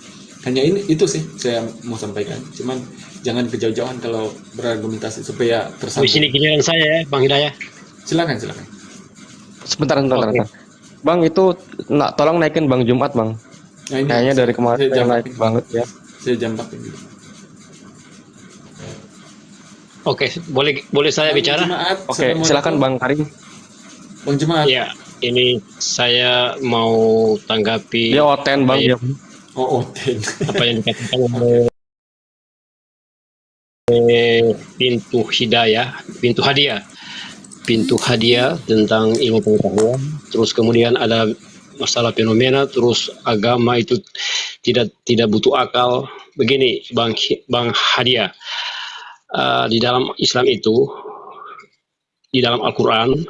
Hanya itu sih saya mau sampaikan. Cuman jangan kejauh-jauhan kalau berargumentasi supaya tersambung. Di sini giliran saya ya, Bang Hidayah. Silakan. Sebentar. Okay. Bang, itu tolong naikin Bang Jumat, Bang. Nah, ini kayaknya dari kemarin yang naik banget ya. Saya jampakin dulu. Oke, boleh saya bicara? Oke, silakan Bang Karim. Bang Jemaat. Ya, ini saya mau tanggapi. Dia oten Bang. Oten. Apa yang dikatakan oleh Pintu Hadiah tentang ilmu pengetahuan. Terus kemudian ada masalah fenomena, terus agama itu tidak butuh akal. Begini, Bang Hadiah, di dalam Islam itu, di dalam Al-Quran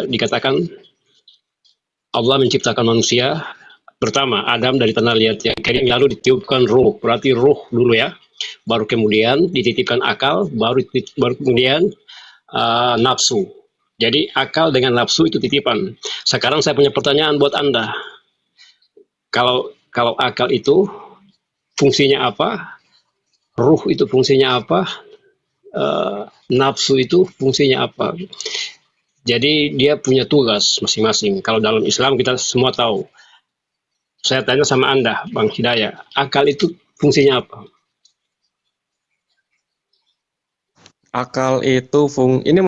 dikatakan Allah menciptakan manusia pertama Adam dari tanah liat yang lalu ditiupkan ruh, berarti ruh dulu ya, baru kemudian dititipkan akal, baru kemudian nafsu. Jadi akal dengan nafsu itu titipan. Sekarang saya punya pertanyaan buat Anda. Kalau akal itu fungsinya apa? Ruh itu fungsinya apa? Nafsu itu fungsinya apa? Jadi dia punya tugas masing-masing. Kalau dalam Islam kita semua tahu. Saya tanya sama Anda, Bang Hidayah, akal itu fungsinya apa? Akal itu ini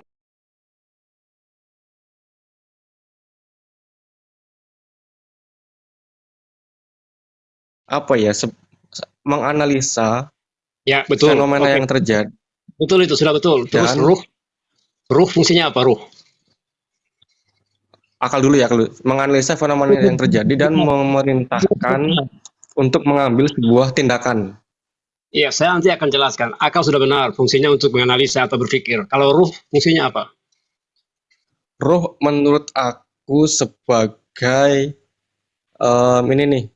apa ya? Menganalisa Ya, betul. fenomena yang terjadi. Betul, itu sudah betul. Terus Dan ruh fungsinya apa, ruh? akal dulu ya, menganalisa fenomena yang terjadi dan memerintahkan untuk mengambil sebuah tindakan. Iya, saya nanti akan jelaskan. Akal sudah benar, fungsinya untuk menganalisa atau berpikir. Kalau ruh fungsinya apa? Ruh menurut aku sebagai ini nih,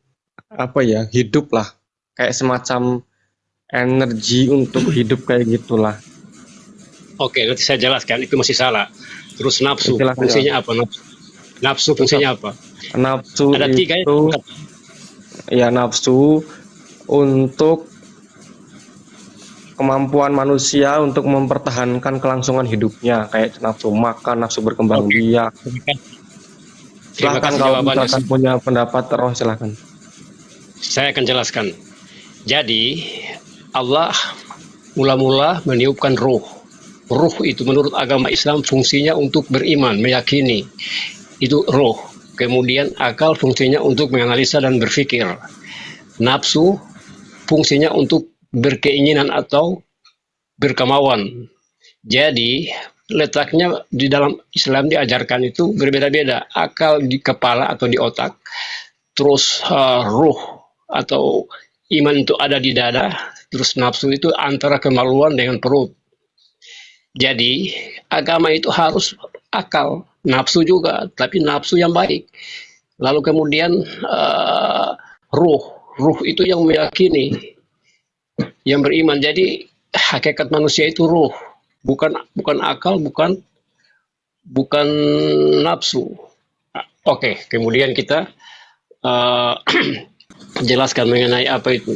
apa ya, hidup lah, kayak semacam energi untuk hidup kayak gitulah. Oke, nanti saya jelaskan, itu masih salah. Terus nafsu, Silakan, fungsinya apa? Nafsu fungsinya apa? Nafsu Ada tiga itu ya, nafsu untuk kemampuan manusia untuk mempertahankan kelangsungan hidupnya, kayak nafsu makan, nafsu berkembang biak. Terima Silahkan kasih kalau jawabannya. misalkan punya pendapat terus, silahkan. Saya akan jelaskan. Jadi, Allah mula-mula meniupkan ruh. Ruh itu menurut agama Islam fungsinya untuk beriman, meyakini. Itu ruh. Kemudian akal fungsinya untuk menganalisa dan berpikir. Nafsu fungsinya untuk berkeinginan atau berkemauan. Jadi, letaknya di dalam Islam diajarkan itu berbeda-beda. Akal di kepala atau di otak. Terus ruh atau iman itu ada di dada. Terus nafsu itu antara kemaluan dengan perut. Jadi agama itu harus akal, nafsu juga, tapi nafsu yang baik. Lalu kemudian ruh itu yang meyakini, yang beriman. Jadi hakikat manusia itu ruh, bukan akal, bukan nafsu. Oke, kemudian kita jelaskan mengenai apa itu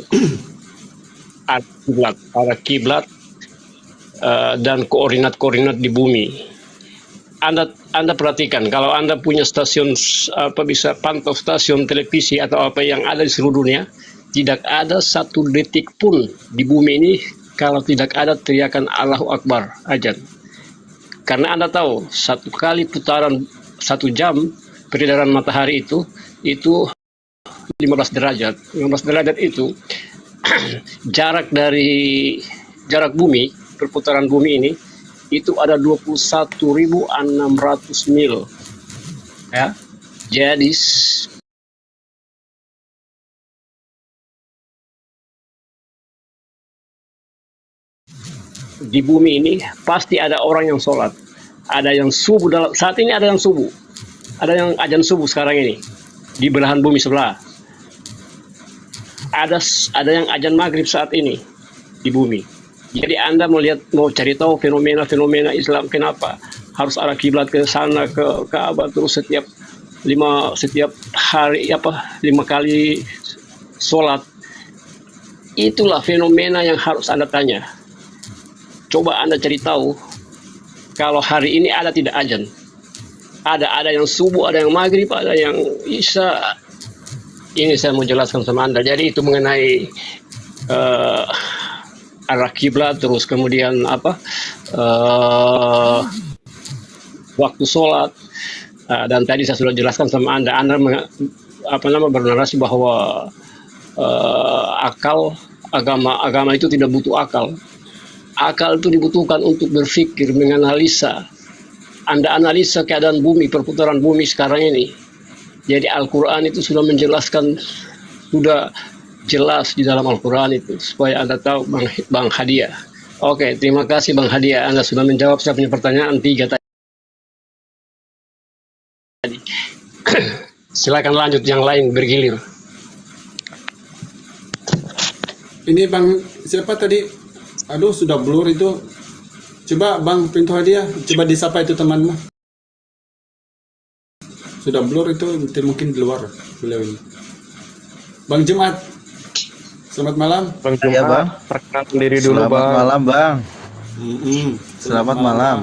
arah kiblat dan koordinat-koordinat di bumi. Anda perhatikan, kalau Anda punya stasiun bisa pantau stasiun televisi atau apa yang ada di seluruh dunia, tidak ada satu detik pun di bumi ini kalau tidak ada teriakan Allahu Akbar, azan. Karena Anda tahu, satu kali putaran 1 jam peredaran matahari itu 15 derajat. 15 derajat itu jarak bumi, perputaran bumi ini itu ada 21.600 mil. Ya. Jadi di bumi ini pasti ada orang yang sholat. Ada yang subuh saat ini, ada yang subuh. Ada yang azan subuh sekarang ini di belahan bumi sebelah. Ada yang azan maghrib saat ini di bumi. Jadi Anda mau cari tahu fenomena Islam, kenapa harus arah kiblat ke sana, ke Ka'bah terus setiap hari 5 kali sholat. Itulah fenomena yang harus Anda tanya. Coba Anda cari tahu kalau hari ini ada tidak azan. Ada yang subuh, ada yang maghrib, ada yang isya. Ini saya mau jelaskan sama Anda. Jadi itu mengenai arah kiblat, terus kemudian waktu sholat, dan tadi saya sudah jelaskan sama Anda bernarasi bahwa agama itu tidak butuh akal. Akal itu dibutuhkan untuk berpikir, menganalisa. Anda analisa keadaan bumi, perputaran bumi sekarang ini. Jadi Al-Quran itu sudah menjelaskan, sudah jelas di dalam Al-Quran itu, supaya Anda tahu, Bang Hadiah. Oke, terima kasih Bang Hadiah. Anda sudah menjawab saya punya pertanyaan 3 tadi. Silakan lanjut, yang lain bergilir. Ini Bang, siapa tadi? Aduh, sudah blur itu. Coba Bang Pintu Hadiah, coba disapa itu temanmu. Sudah blur itu, mungkin di luar beliau ini. Bang Jumat, selamat malam. Bang Jumat, Iya, Bang. perkenalkan diri dulu, Selamat Bang. malam, Bang. Selamat malam.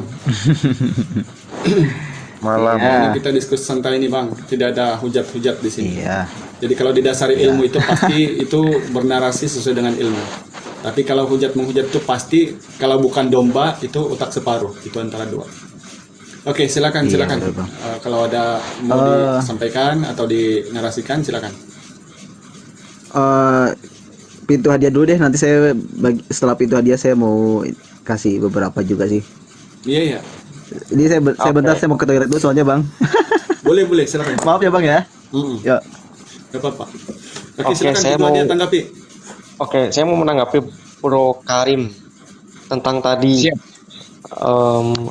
Malam. Ini kita diskusi santai ini Bang, tidak ada hujat-hujat di sini. Iya. Jadi kalau didasari ilmu itu pasti itu bernarasi sesuai dengan ilmu. Tapi kalau hujat menghujat itu pasti kalau bukan domba itu otak separuh, itu antara dua. Oke, silakan. betul, Bang. Kalau ada mau disampaikan atau dinarasikan silakan. Pintu hadiah dulu deh, nanti saya setelah pintu hadiah saya mau kasih beberapa juga sih. Iya. Ini saya bentar, saya mau ke toilet dulu soalnya Bang. Boleh, silakan. Maaf ya Bang ya. Ya. Gak apa-apa. Oke, Silakan saya Pintu mau Hadiah tanggapi. Oke, saya mau menanggapi Bro Karim tentang tadi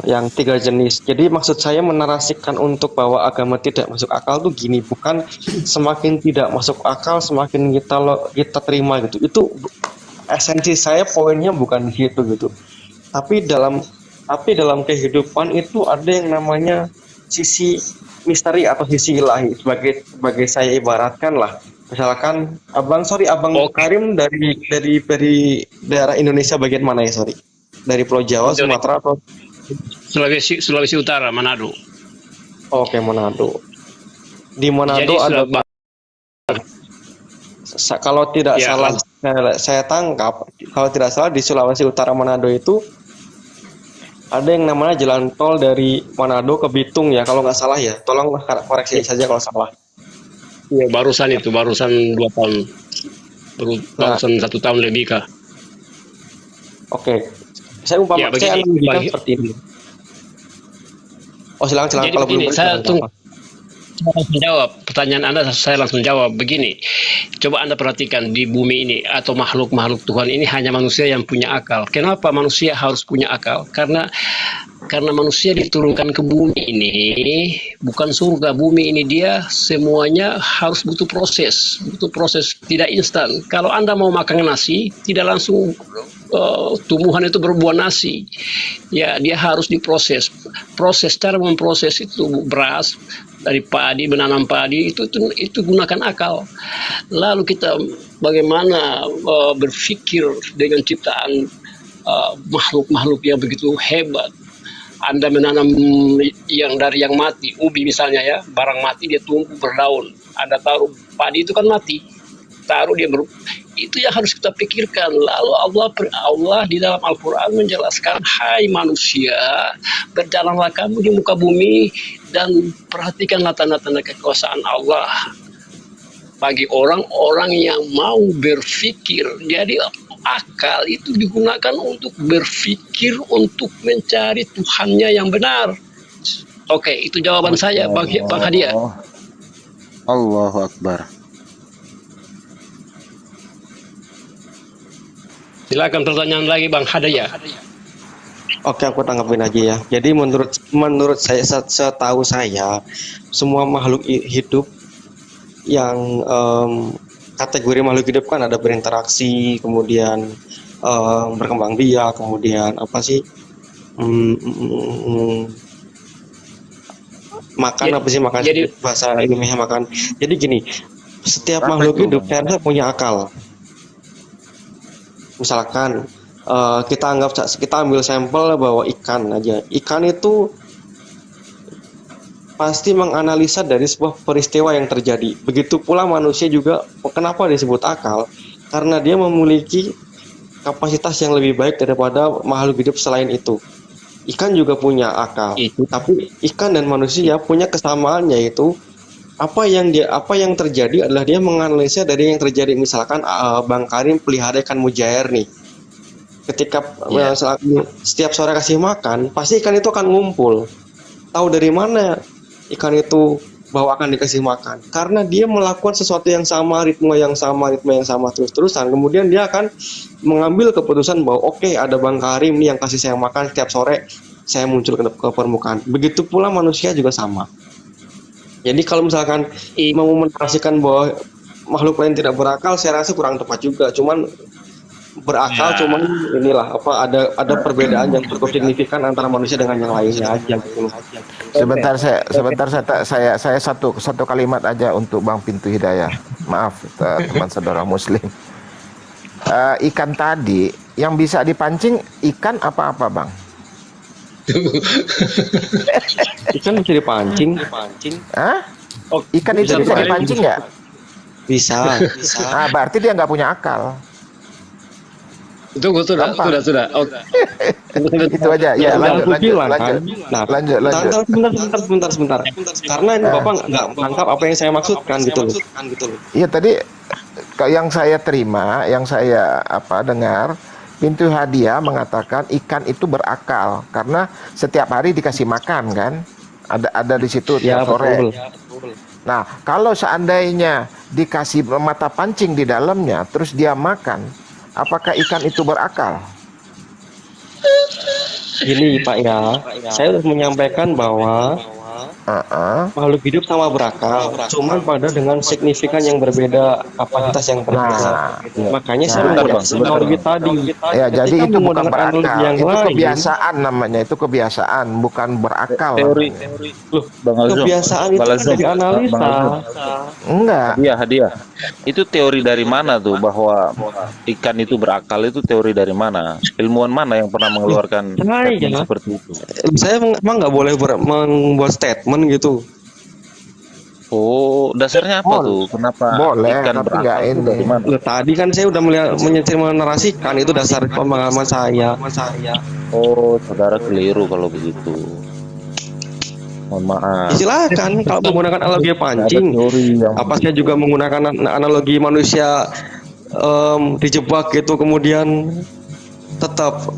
yang 3 jenis. Jadi maksud saya menarasikan untuk bahwa agama tidak masuk akal tuh gini, bukan semakin tidak masuk akal semakin kita terima gitu. Itu esensi saya, poinnya bukan di situ gitu. Tapi dalam kehidupan itu ada yang namanya sisi misteri atau sisi ilahi, sebagai saya ibaratkan lah. Misalkan Abang Karim dari daerah Indonesia bagian mana ya, sorry? Dari Pulau Jawa, Sumatera atau Sulawesi Utara, Manado. Oke, Manado. Di Manado Jadi ada kalau tidak Ya, salah saya tangkap, kalau tidak salah di Sulawesi Utara Manado itu ada yang namanya jalan tol dari Manado ke Bitung ya, kalau nggak salah ya. Tolong koreksi saja kalau salah. Iya, barusan 2 tahun. Barusan 1 tahun lebih kah? Oke. Saya analogikan seperti ini. Oh, silakan Jadi kalau begini, belum saya langsung jawab pertanyaan Anda. Saya langsung jawab begini. Coba Anda perhatikan di bumi ini atau makhluk-makhluk Tuhan ini hanya manusia yang punya akal. Kenapa manusia harus punya akal? Karena manusia diturunkan ke bumi ini bukan surga. Bumi ini dia semuanya harus butuh proses, tidak instan. Kalau Anda mau makan nasi, tidak langsung tumbuhan itu berbuah nasi. Ya, dia harus diproses. Cara memproses itu beras dari padi, menanam padi itu gunakan akal. Lalu kita bagaimana berpikir dengan ciptaan makhluk-makhluk yang begitu hebat. Anda menanam yang mati, ubi misalnya ya, barang mati dia tumbuh berdaun. Anda taruh padi itu kan mati, taruh dia itu yang harus kita pikirkan. Lalu Allah di dalam Al-Quran menjelaskan, hai manusia, berjalanlah kamu di muka bumi dan perhatikanlah tanda-tanda kekuasaan Allah. Bagi orang-orang yang mau berpikir, jadi akal itu digunakan untuk berpikir, untuk mencari Tuhannya yang benar. Oke, itu jawaban saya, Bang Hadiah. Allahu Akbar. Silakan pertanyaan lagi Bang Hadiah. Oke, aku tanggapin aja ya. Jadi menurut saya, setahu saya, semua makhluk hidup yang kategori makhluk hidup kan ada berinteraksi, kemudian berkembang biak, kemudian apa sih makan, apa sih makan, jadi, bahasa ilmiahnya makan. Jadi gini, setiap makhluk hidup saya punya akal. Misalkan kita ambil sampel bahwa ikan aja, ikan itu pasti menganalisa dari sebuah peristiwa yang terjadi. Begitu pula manusia juga. Kenapa disebut akal? Karena dia memiliki kapasitas yang lebih baik daripada makhluk hidup selain itu. Ikan juga punya akal, tapi ikan dan manusia punya kesamaan, yaitu apa yang terjadi adalah dia menganalisa dari yang terjadi. Misalkan Bang Karim pelihara ikan mujair nih. Ketika setiap sore kasih makan, pasti ikan itu akan ngumpul. Tahu dari mana ikan itu bahwa akan dikasih makan? Karena dia melakukan sesuatu yang sama, ritme yang sama terus-terusan. Kemudian dia akan mengambil keputusan bahwa oke, ada Bang Karim nih yang kasih saya makan setiap sore, saya muncul ke permukaan. Begitu pula manusia juga sama. Jadi kalau misalkan mau menarasikan bahwa makhluk lain tidak berakal, saya rasa kurang tepat juga. Cuman berakal, cuman inilah apa ada perbedaan yang cukup signifikan antara manusia dengan yang lainnya aja gitu. Sebentar saya satu kalimat aja untuk Bang Pintu Hidayah. Maaf teman saudara muslim. Ikan tadi yang bisa dipancing ikan apa-apa, Bang? Ikan bisa dipancing. Hah? Oh, ikan itu bisa dipancing nggak? Bisa. Ah, berarti dia nggak punya akal. Tunggu, sudah. Oke. Itu aja. Ya, lanjut. Nah, lanjut. Sebentar. Karena ini Bapak nggak menangkap apa yang saya maksudkan gitu loh. Iya, tadi yang saya terima, yang saya dengar, Pintu Hadiah mengatakan ikan itu berakal karena setiap hari dikasih makan kan, ada di situ tiap sore. Nah, kalau seandainya dikasih mata pancing di dalamnya, terus dia makan, apakah ikan itu berakal? Gini Pak ya, saya sudah menyampaikan bahwa makhluk hidup sama berakal, cuman pada dengan signifikan yang berbeda, kapasitas yang berbeda. Makanya saya menggunakan teknologi tadi. Ya, jadi itu bukan berakal, yang itu lain. kebiasaan namanya, itu kebiasaan, bukan berakal. Teori. Loh, Bang Alzum. Kebiasaan itu kan dari analisa. Enggak. Hadiah. Itu teori dari mana tuh bahwa ikan itu berakal, itu teori dari mana? Ilmuwan mana yang pernah mengeluarkan statement seperti itu? Saya emang nggak boleh membuat statement gitu. Oh, dasarnya apa tuh? Kenapa boleh, ikan tapi berakal nggak itu dari mana? Loh, tadi kan saya udah menarasikan itu dasar pemahaman saya. Oh, saudara keliru kalau begitu. Mohon maaf. Silakan kalau menggunakan analogi pancing. Apa saya juga menggunakan analogi manusia dijebak gitu, kemudian tetap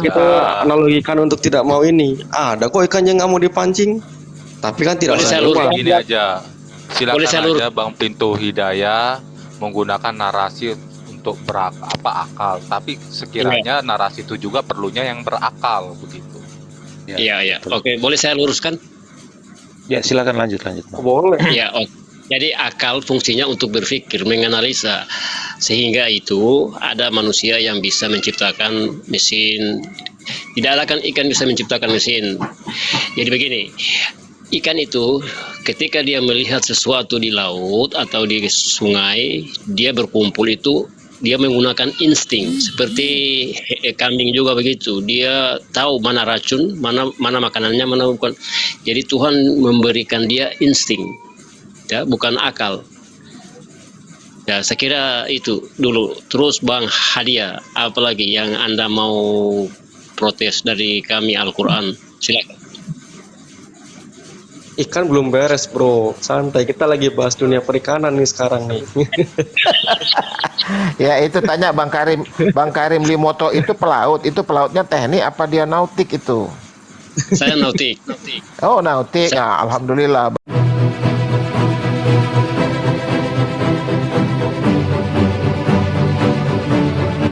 kita analogikan untuk tidak mau ini. Ada kok ikan yang nggak mau dipancing, tapi kan tidak saya bisa. Gini aja, silakan aja Bang Pintu Hidayah menggunakan narasi untuk akal, tapi sekiranya narasi itu juga perlunya yang berakal begitu. Iya. Oke, boleh saya luruskan? Ya, silakan lanjut. Boleh. Ya, oke. Jadi akal fungsinya untuk berpikir, menganalisa, sehingga itu ada manusia yang bisa menciptakan mesin. Tidak ada kan ikan bisa menciptakan mesin. Jadi begini, ikan itu ketika dia melihat sesuatu di laut atau di sungai, dia berkumpul itu, dia menggunakan insting, seperti kambing juga begitu. Dia tahu mana racun, mana makanannya, mana bukan. Jadi Tuhan memberikan dia insting, ya, bukan akal. Ya, saya kira itu dulu. Terus Bang Hadiah, apalagi yang Anda mau protes dari kami Al-Quran? Silakan. Ikan belum beres bro, santai, kita lagi bahas dunia perikanan nih sekarang nih. Ya itu tanya Bang Karim Limoto, itu pelautnya teknik apa dia nautik itu? Saya nautik. Oh nautik, ya alhamdulillah.